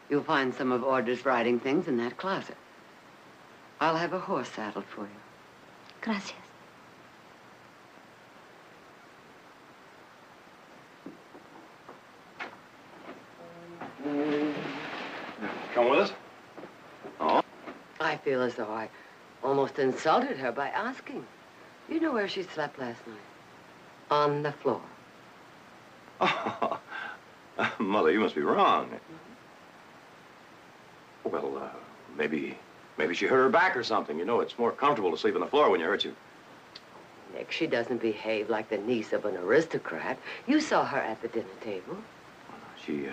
You'll find some of Order's riding things in that closet. I'll have a horse saddled for you. Gracias. Come with us? Oh? I feel as though I almost insulted her by asking. You know where she slept last night? On the floor. Oh, Mother, you must be wrong. Well, maybe she hurt her back or something. You know, it's more comfortable to sleep on the floor when you hurt you. Nick, she doesn't behave like the niece of an aristocrat. You saw her at the dinner table. She,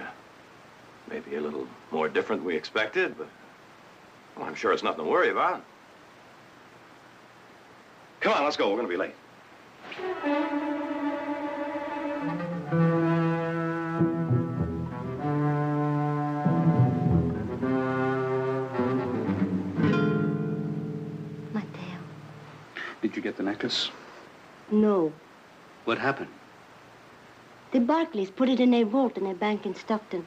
may be a little more different than we expected, but well, I'm sure it's nothing to worry about. Come on, let's go. We're going to be late. Did you get the necklace? No. What happened? The Barkleys put it in a vault in a bank in Stockton.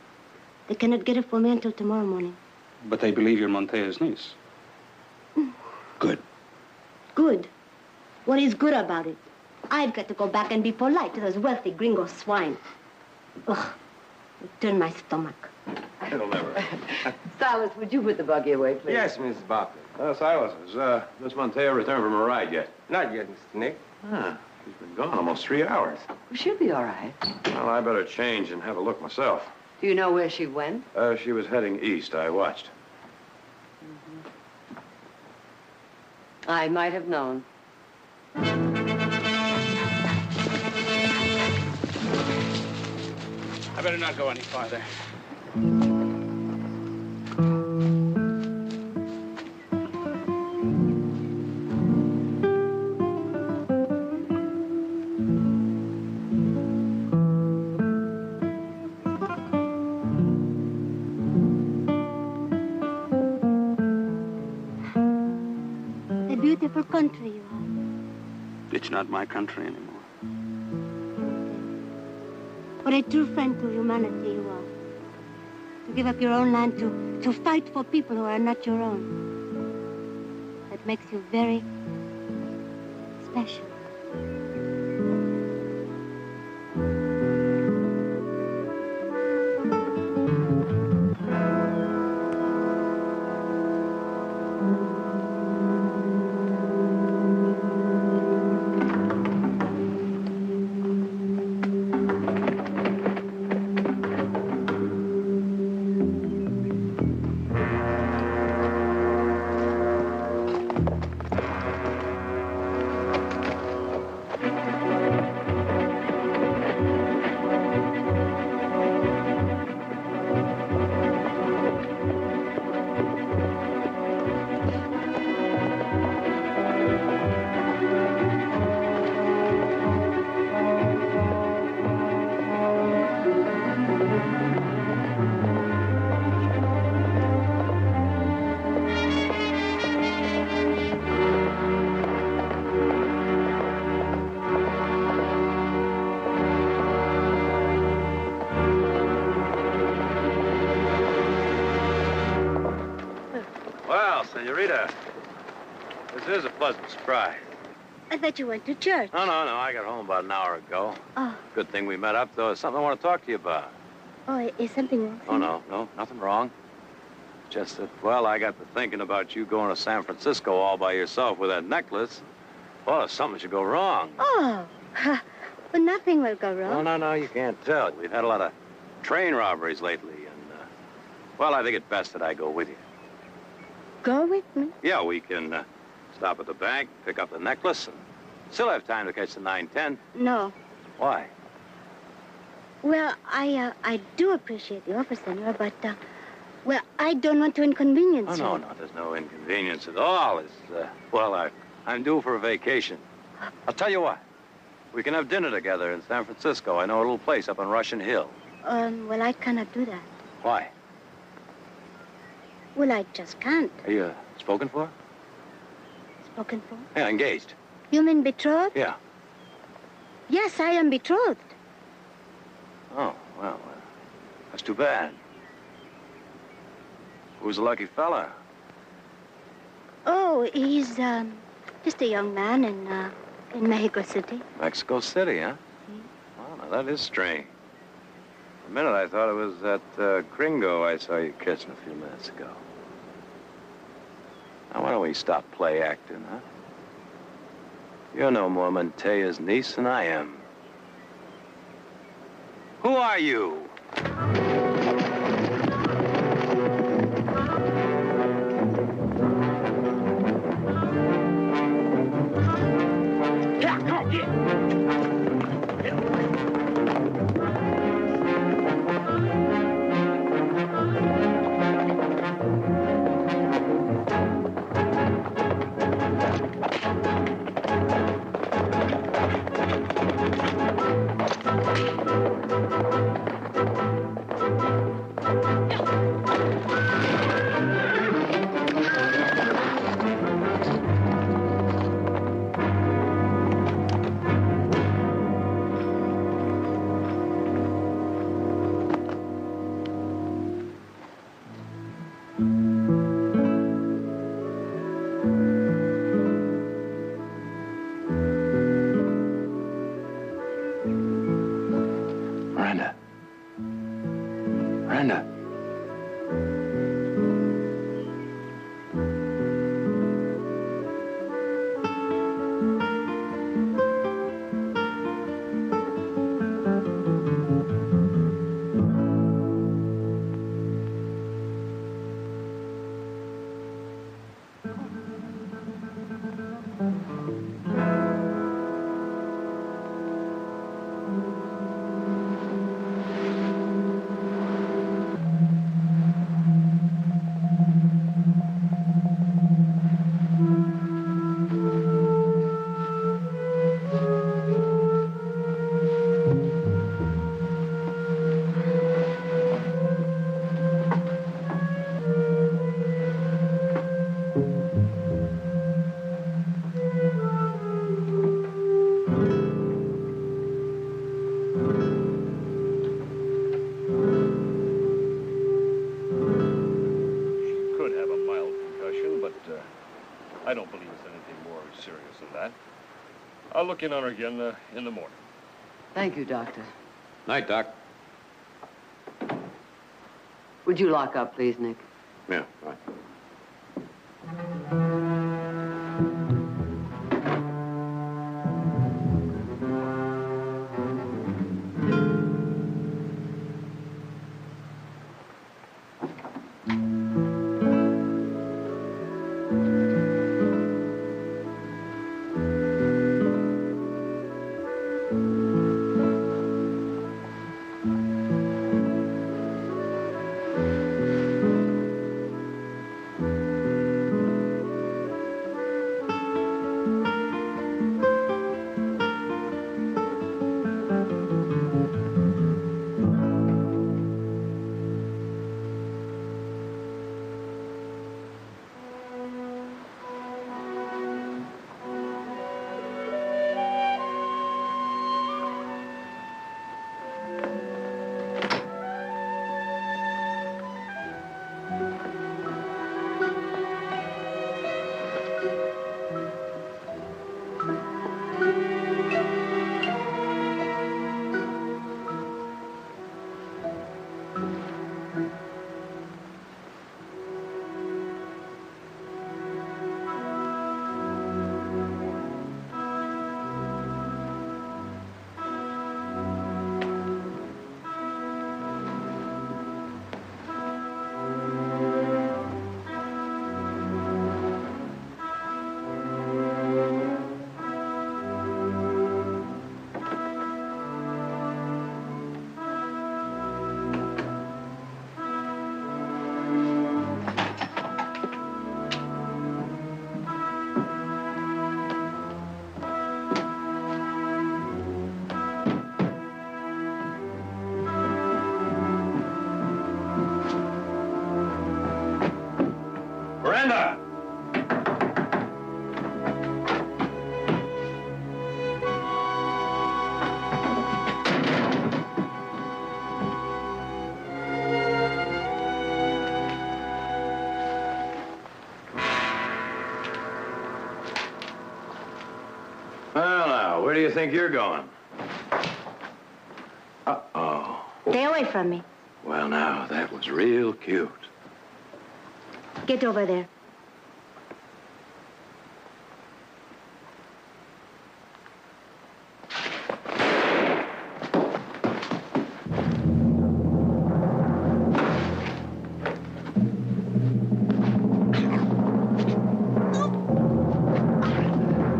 They cannot get it for me until tomorrow morning. But they believe you're Montea's niece. Good. Good? What is good about it? I've got to go back and be polite to those wealthy gringo swine. Ugh, it turned my stomach. It'll never. Silas, would you put the buggy away, please? Yes, Mrs. Barkley. Silas, has Miss Montea returned from her ride yet? Not yet, Mr. Nick. Ah, she's been gone almost 3 hours. Well, she'll be all right. Well, I better change and have a look myself. Do you know where she went? She was heading east. I watched. I might have known. I better not go any farther. A beautiful country you are. It's not my country anymore. What a true friend to humanity you are. To give up your own land to fight for people who are not your own. That makes you very special. Well, senorita, this is a pleasant surprise. I thought you went to church. No, I got home about an hour ago. Oh. Good thing we met up, though. There's something I want to talk to you about. Oh, is something wrong? Oh, no, nothing wrong. Just that, well, I got to thinking about you going to San Francisco all by yourself with that necklace. Well, if something should go wrong. Oh, but nothing will go wrong. No, you can't tell. We've had a lot of train robberies lately, and, well, I think it's best that I go with you. Go with me? Yeah, we can stop at the bank, pick up the necklace, and still have time to catch the 9:10. No. Why? Well, I do appreciate the offer, Senor, but, well, I don't want to inconvenience you. No, there's no inconvenience at all. It's, well, I'm due for a vacation. I'll tell you what. We can have dinner together in San Francisco. I know a little place up on Russian Hill. Well, I cannot do that. Why? Well, I just can't. Are you spoken for? Spoken for? Yeah, engaged. You mean betrothed? Yeah. Yes, I am betrothed. Oh, well, that's too bad. Who's the lucky fella? Oh, he's, just a young man in Mexico City. Mexico City, huh? Well, now that is strange. For a minute, I thought it was that gringo I saw you kissing a few minutes ago. Now, why don't we stop play acting, huh? You're no more Montea's niece than I am. Who are you? Yeah, go, get. Miranda. I don't believe it's anything more serious than that. I'll look in on her again in the morning. Thank you, Doctor. Night, Doc. Would you lock up, please, Nick? Yeah, right. think you're going? Uh-oh. Stay away from me. Well, now, that was real cute. Get over there.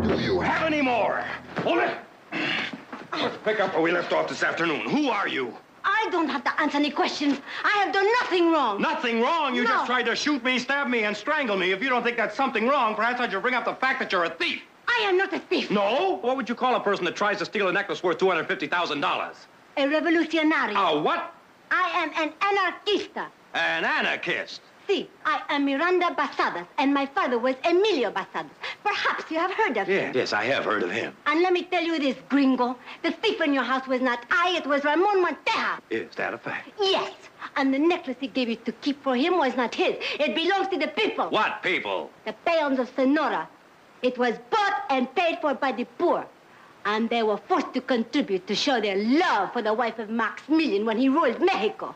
Do you have any more? Hold it. Let's pick up where we left off this afternoon. Who are you? I don't have to answer any questions. I have done nothing wrong. Nothing wrong. You just tried to shoot me, stab me, and strangle me. If you don't think that's something wrong, perhaps I should bring up the fact that you're a thief. I am not a thief. No? What would you call a person that tries to steal a necklace worth $250,000? A revolucionario. A what? I am an anarquista. An anarchist. See, I am Miranda Basadas, and my father was Emilio Basadas. Perhaps you have heard of him. Yes, I have heard of him. And let me tell you this, gringo. The thief in your house was not I, it was Ramon Monteja. Is that a fact? Yes. And the necklace he gave you to keep for him was not his. It belongs to the people. What people? The peons of Sonora. It was bought and paid for by the poor. And they were forced to contribute to show their love for the wife of Maximilian when he ruled Mexico.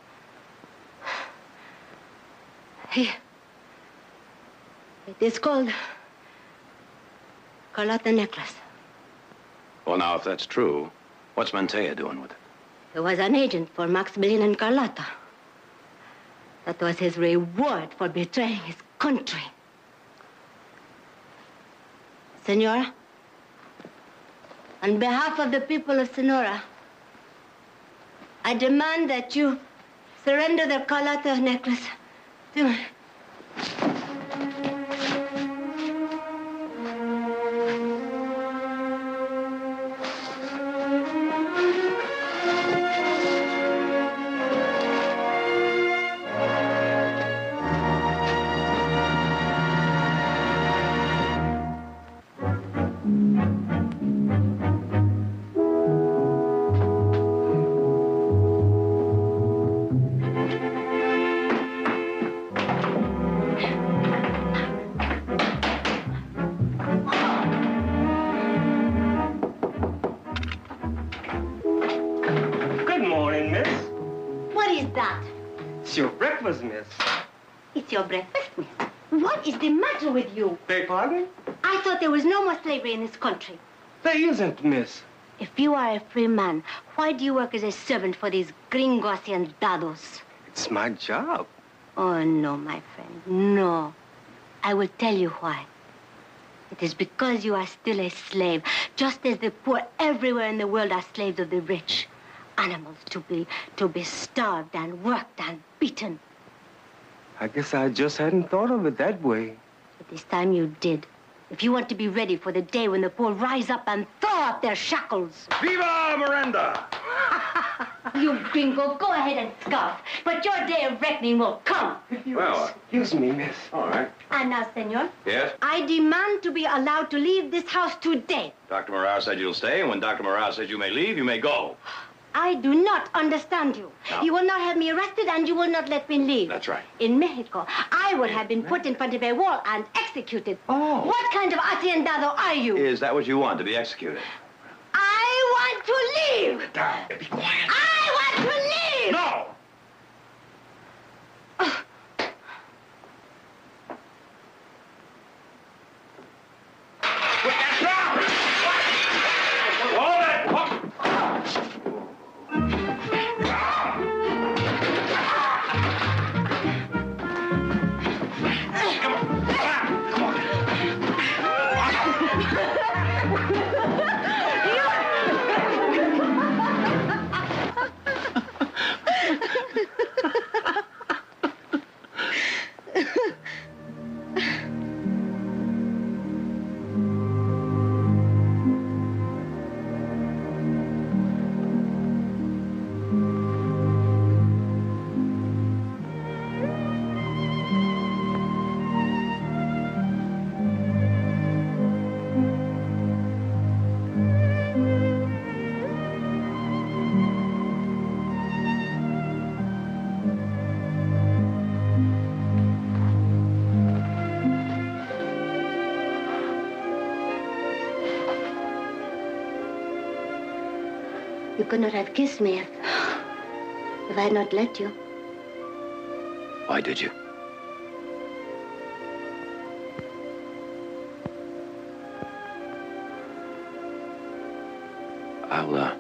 Here. It is called Carlotta necklace. Well, now, if that's true, what's Monteja doing with it? He was an agent for Maximilian and Carlotta. That was his reward for betraying his country. Senora, on behalf of the people of Sonora, I demand that you surrender the Carlotta necklace to me. Your breakfast, miss. It's your breakfast, miss. What is the matter with you? Beg pardon? I thought there was no more slavery in this country. There isn't, miss. If you are a free man, why do you work as a servant for these gringos and dados? It's my job. Oh, no, my friend, no. I will tell you why. It is because you are still a slave, just as the poor everywhere in the world are slaves of the rich. Animals to be starved and worked and beaten. I guess I just hadn't thought of it that way. But this time you did. If you want to be ready for the day when the poor rise up and throw up their shackles. Viva Miranda! You gringo, go ahead and scoff. But your day of reckoning will come. Well, excuse me, miss. All right. And now, senor. Yes? I demand to be allowed to leave this house today. Dr. Morales said you'll stay, and when Dr. Morales says you may leave, you may go. I do not understand you. No. You will not have me arrested, and you will not let me leave. That's right. In Mexico, I would have been put in front of a wall and executed. Oh. What kind of haciendado are you? Is that what you want, to be executed? I want to leave. Down. Be quiet. I want to leave. No! could not have kissed me if I had not let you. Why did you? I'll,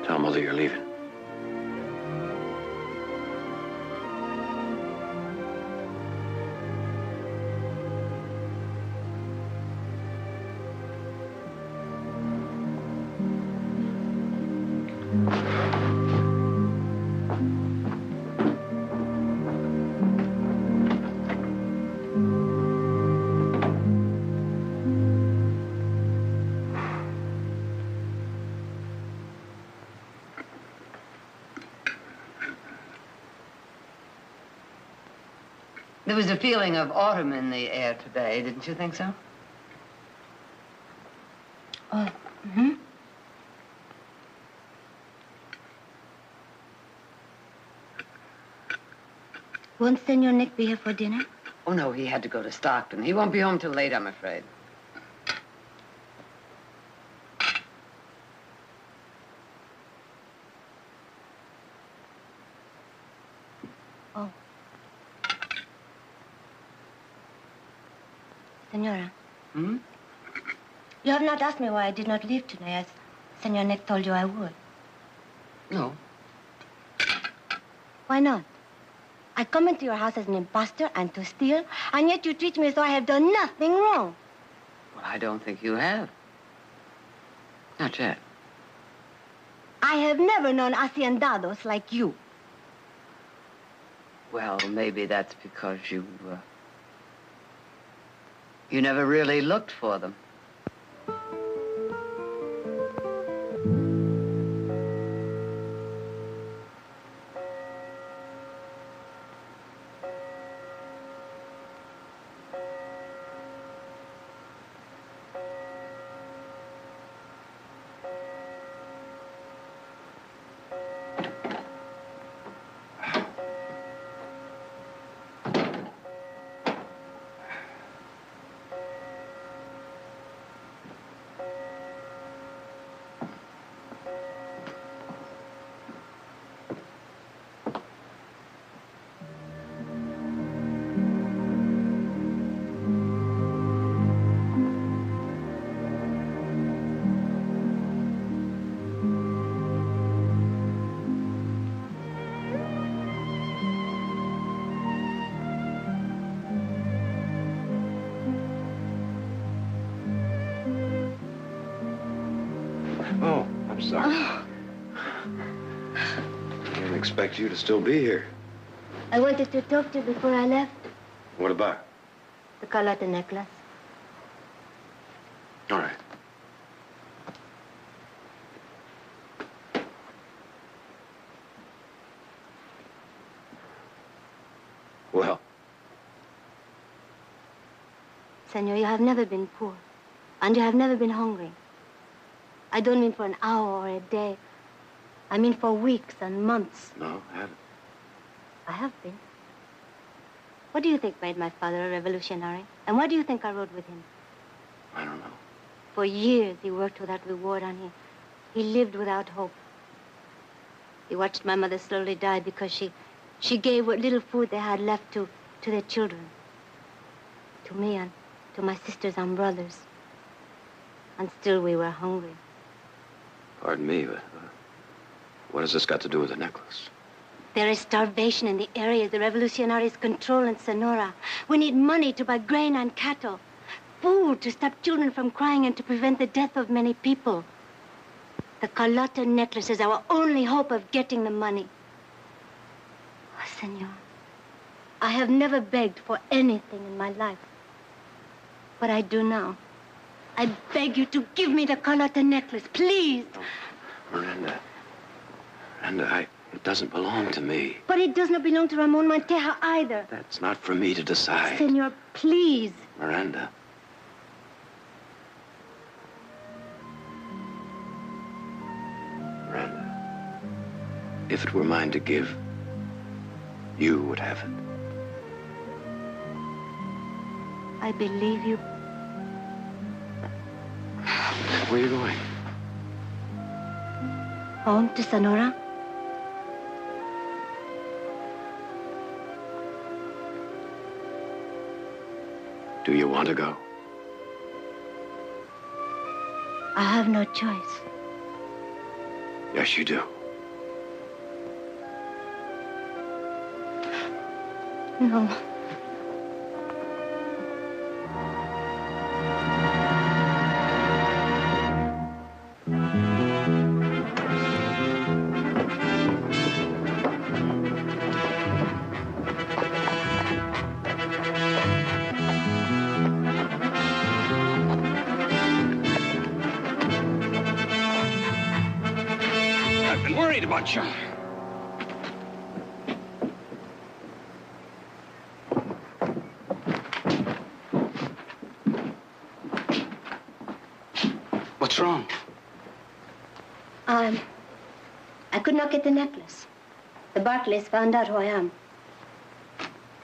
tell Mother you're leaving. There was a feeling of autumn in the air today, didn't you think so? Oh, mm-hmm. Won't Senor Nick be here for dinner? Oh, no, he had to go to Stockton. He won't be home till late, I'm afraid. Oh. Senora. Hmm? You have not asked me why I did not leave today, as Senor Nick told you I would. No. Why not? I come into your house as an imposter and to steal, and yet you treat me as though I have done nothing wrong. Well, I don't think you have. Not yet. I have never known haciendados like you. Well, maybe that's because you never really looked for them. Oh, I'm sorry. I didn't expect you to still be here. I wanted to talk to you before I left. What about? The Carlotta necklace. All right. Well? Senor, you have never been poor, and you have never been hungry. I don't mean for an hour or a day. I mean for weeks and months. No, I haven't. I have been. What do you think made my father a revolutionary? And why do you think I rode with him? I don't know. For years, he worked without reward, and he lived without hope. He watched my mother slowly die because she gave what little food they had left to their children. To me and to my sisters and brothers. And still we were hungry. Pardon me, but what has this got to do with the necklace? There is starvation in the areas the revolutionaries control in Sonora. We need money to buy grain and cattle. Food to stop children from crying and to prevent the death of many people. The Carlotta necklace is our only hope of getting the money. Oh, Senor, I have never begged for anything in my life. But I do now. I beg you to give me the Carlotta necklace, please. Oh, Miranda, it doesn't belong to me. But it does not belong to Ramon Monteja either. That's not for me to decide. Senor, please. Miranda. Miranda, if it were mine to give, you would have it. I believe you. Where are you going? Home to Sonora? Do you want to go? I have no choice. Yes, you do. No. I've been worried about you. What's wrong? I could not get the necklace. The Barkleys found out who I am.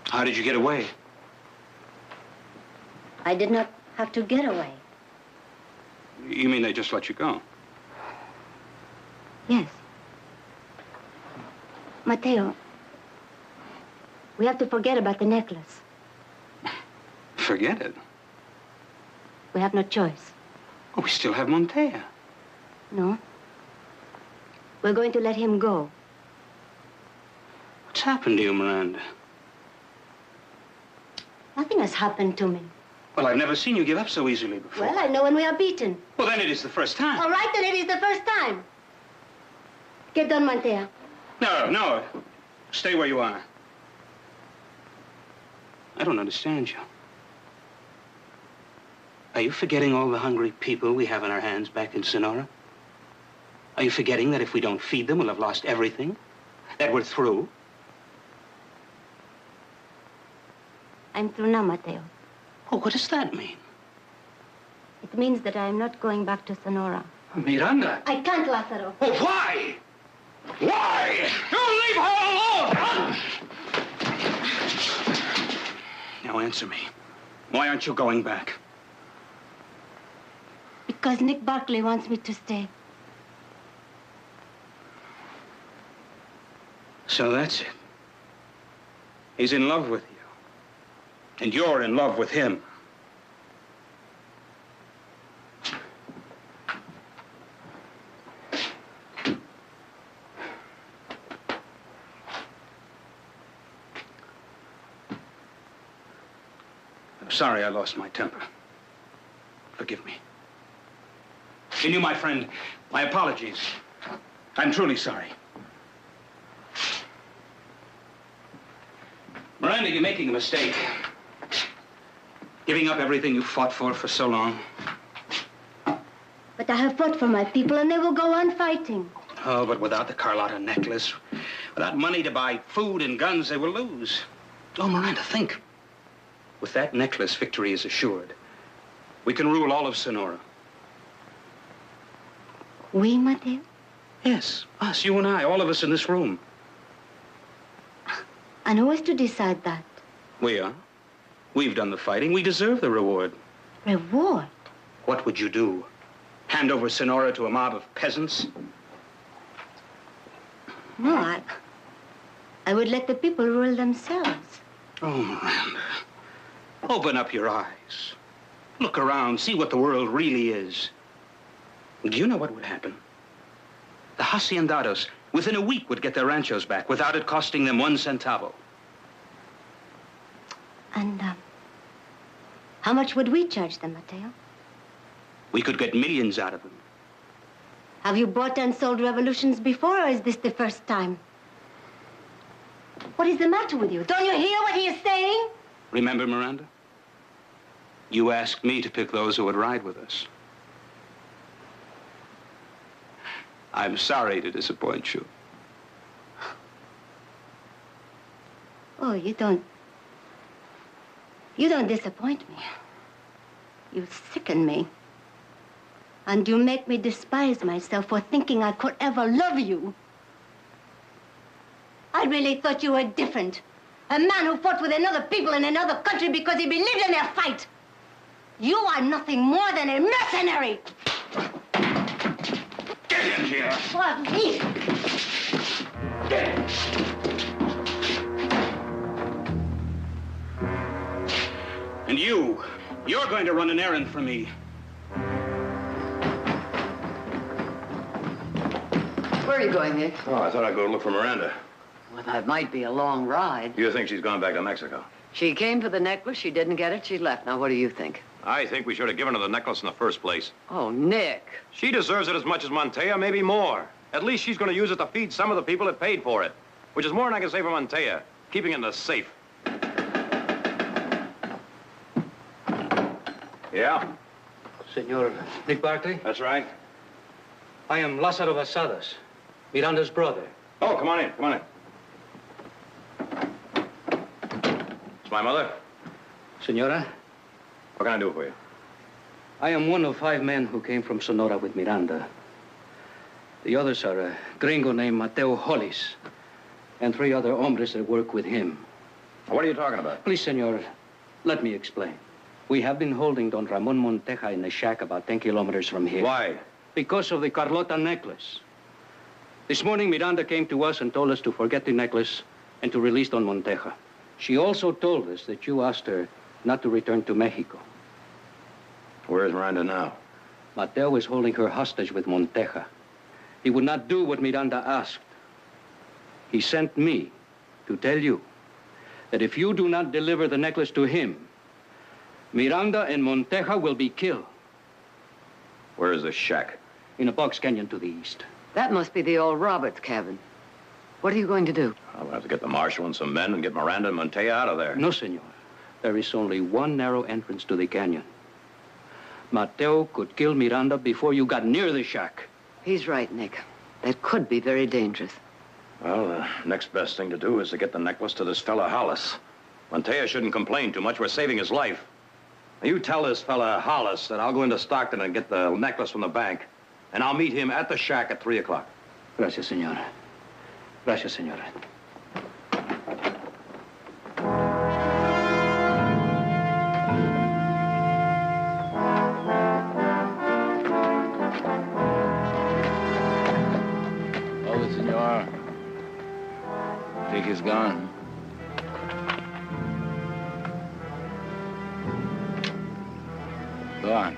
How did you get away? I did not have to get away. You mean they just let you go? Yes. Mateo, we have to forget about the necklace. Forget it. We have no choice. Oh, we still have Montea. No. We're going to let him go. What's happened to you, Miranda? Nothing has happened to me. Well, I've never seen you give up so easily before. Well, I know when we are beaten. Well, then it is the first time. All right, then it is the first time. Get done, Montea. No. Stay where you are. I don't understand you. Are you forgetting all the hungry people we have in our hands back in Sonora? Are you forgetting that if we don't feed them, we'll have lost everything? That we're through? I'm through now, Mateo. Oh, what does that mean? It means that I'm not going back to Sonora. Miranda! I can't, Lázaro. Oh, why? Why? You leave her alone! Now answer me. Why aren't you going back? Because Nick Barkley wants me to stay. So that's it. He's in love with you. And you're in love with him. I'm sorry I lost my temper. Forgive me. And you, my friend, my apologies. I'm truly sorry. Miranda, you're making a mistake. Giving up everything you fought for so long. But I have fought for my people, and they will go on fighting. Oh, but without the Carlotta necklace, without money to buy food and guns, they will lose. Oh, Miranda, think. With that necklace, victory is assured. We can rule all of Sonora. We, Mateo? Yes, us, you and I, all of us in this room. And who is to decide that? We are. We've done the fighting. We deserve the reward. Reward? What would you do? Hand over Sonora to a mob of peasants? No, I would let the people rule themselves. Oh, Miranda. Open up your eyes. Look around. See what the world really is. Do you know what would happen? The haciendados, within a week, would get their ranchos back without it costing them 1 centavo. And, how much would we charge them, Mateo? We could get millions out of them. Have you bought and sold revolutions before, or is this the first time? What is the matter with you? Don't you hear what he is saying? Remember, Miranda? You asked me to pick those who would ride with us. I'm sorry to disappoint you. Oh, you don't disappoint me. You sicken me. And you make me despise myself for thinking I could ever love you. I really thought you were different. A man who fought with another people in another country because he believed in their fight. You are nothing more than a mercenary. Get in here. What, me? And you're going to run an errand for me. Where are you going, Nick? Oh, I thought I'd go look for Miranda. Well, that might be a long ride. You think she's gone back to Mexico? She came for the necklace, she didn't get it, she left. Now, what do you think? I think we should have given her the necklace in the first place. Oh, Nick. She deserves it as much as Montea, maybe more. At least she's going to use it to feed some of the people that paid for it, which is more than I can say for Montea, keeping it in the safe. Yeah? Senor Nick Barkley? That's right. I am Lázaro Basadas, Miranda's brother. Oh, come on in, come on in. It's my mother. Senora? What can I do for you? I am one of 5 men who came from Sonora with Miranda. The others are a gringo named Mateo Hollis and 3 other hombres that work with him. What are you talking about? Please, senor, let me explain. We have been holding Don Ramon Monteja in a shack about 10 kilometers from here. Why? Because of the Carlota necklace. This morning, Miranda came to us and told us to forget the necklace and to release Don Monteja. She also told us that you asked her not to return to Mexico. Where is Miranda now? Mateo is holding her hostage with Monteja. He would not do what Miranda asked. He sent me to tell you that if you do not deliver the necklace to him, Miranda and Monteja will be killed. Where is the shack? In a box canyon to the east. That must be the old Roberts cabin. What are you going to do? I'll have to get the marshal and some men and get Miranda and Montea out of there. No, senor. There is only one narrow entrance to the canyon. Mateo could kill Miranda before you got near the shack. He's right, Nick. That could be very dangerous. Well, the next best thing to do is to get the necklace to this fella Hollis. Montea shouldn't complain too much. We're saving his life. Now, you tell this fella Hollis that I'll go into Stockton and get the necklace from the bank, and I'll meet him at the shack at 3 o'clock. Gracias, senora. Gracias, senora. Oh, senor. Think he's gone. Go on.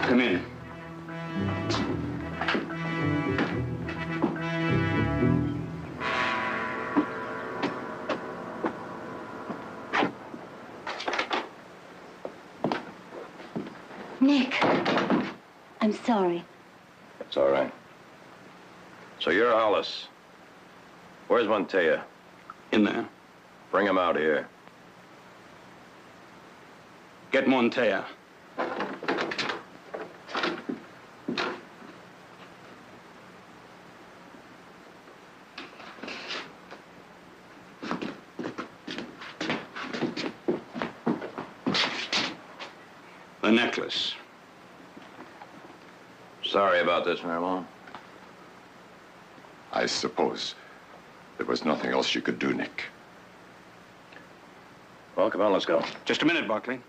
Come in. Nick, I'm sorry. It's all right. So you're Hollis. Where's Montea? In there. Bring him out here. Get Montea. The necklace. Sorry about this, Ramon. I suppose there was nothing else you could do, Nick. Well, come on, let's go. Just a minute, Barkley.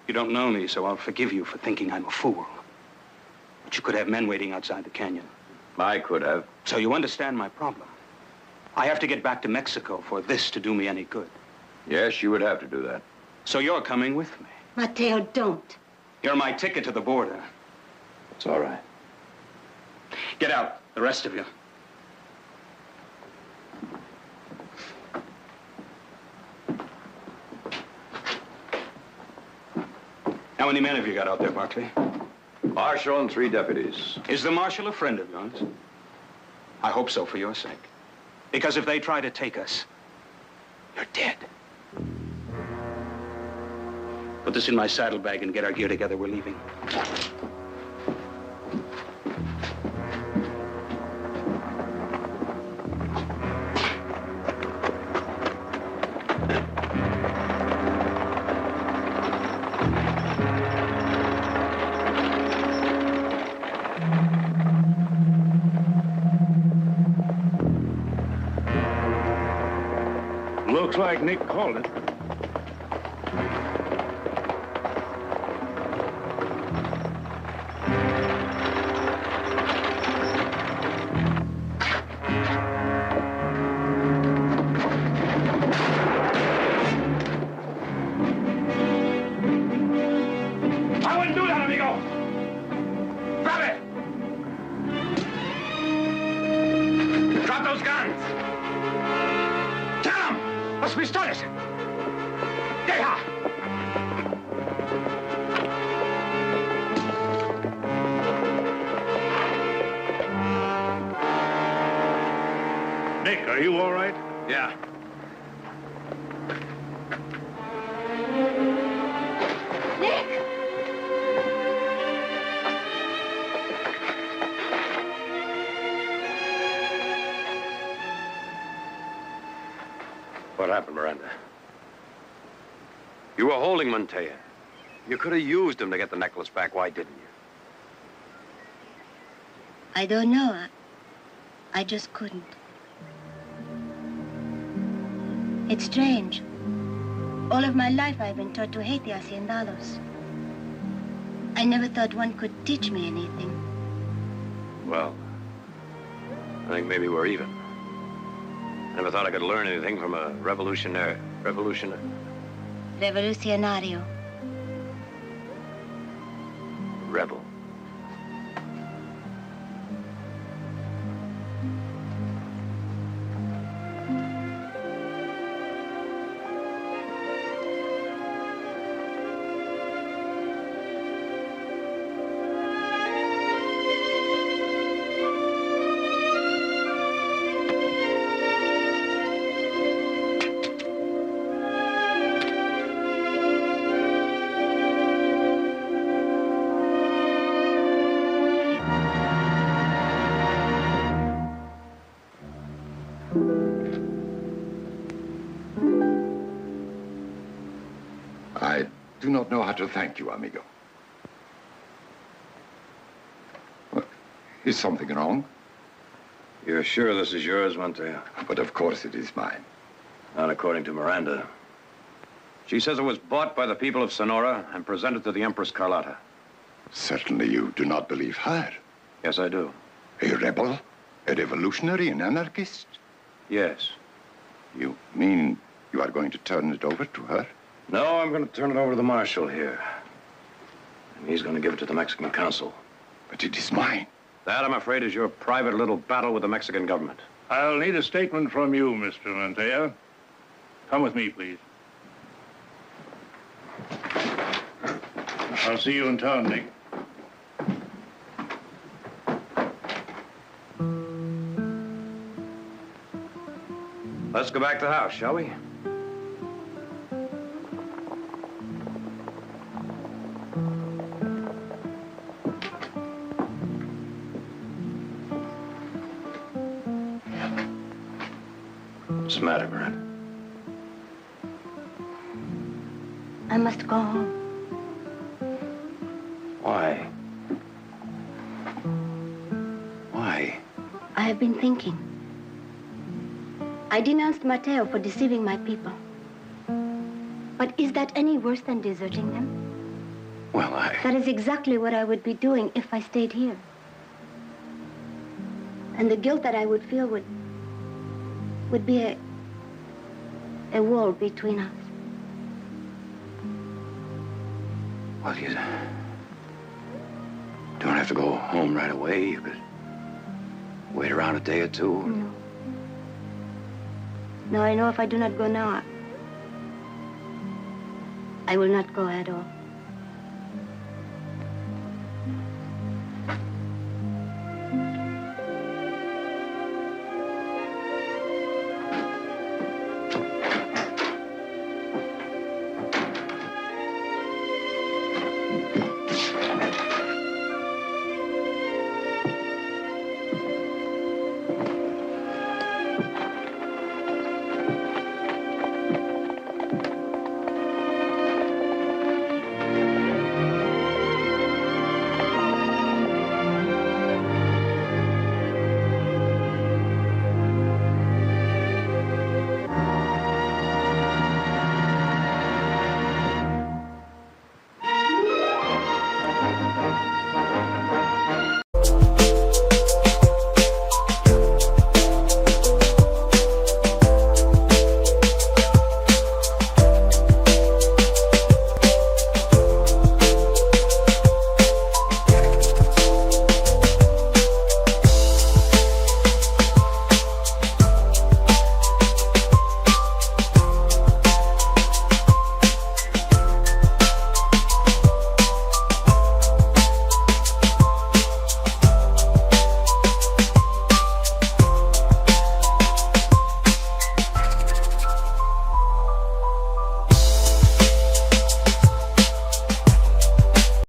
You don't know me, so I'll forgive you for thinking I'm a fool. But you could have men waiting outside the canyon. I could have. So you understand my problem. I have to get back to Mexico for this to do me any good. Yes, you would have to do that. So you're coming with me. Mateo, don't. You're my ticket to the border. It's all right. Get out, the rest of you. How many men have you got out there, Barkley? Marshal and 3 deputies. Is the marshal a friend of yours? I hope so, for your sake. Because if they try to take us, you're dead. Put this in my saddlebag and get our gear together. We're leaving. Looks like Nick called it. I wouldn't do that, amigo. Grab it. Drop those guns. Tell them. Los pistoles. Deja. Nick, are you all right? Yeah. What happened, Miranda? You were holding Montoya. You could have used him to get the necklace back. Why didn't you? I don't know. I just couldn't. It's strange. All of my life I've been taught to hate the haciendados. I never thought one could teach me anything. Well, I think maybe we're even. I never thought I could learn anything from a revolutionario. Rebel. I do not know how to thank you, amigo. Is something wrong? You're sure this is yours, Montoya? But of course it is mine. Not according to Miranda. She says it was bought by the people of Sonora and presented to the Empress Carlotta. Certainly you do not believe her. Yes, I do. A rebel? A revolutionary? An anarchist? Yes. You mean you are going to turn it over to her? No, I'm going to turn it over to the marshal here. And he's going to give it to the Mexican consul. But it is mine. That, I'm afraid, is your private little battle with the Mexican government. I'll need a statement from you, Mr. Montoya. Come with me, please. I'll see you in town, Nick. Let's go back to the house, shall we? What's the matter, Miranda? I must go home. Why? Why? I have been thinking. I denounced Mateo for deceiving my people. But is that any worse than deserting them? Well, That is exactly what I would be doing if I stayed here. And the guilt that I would feel would be a wall between us. Well, you don't have to go home right away. You could wait around a day or two. No. No, I know if I do not go now, I will not go at all.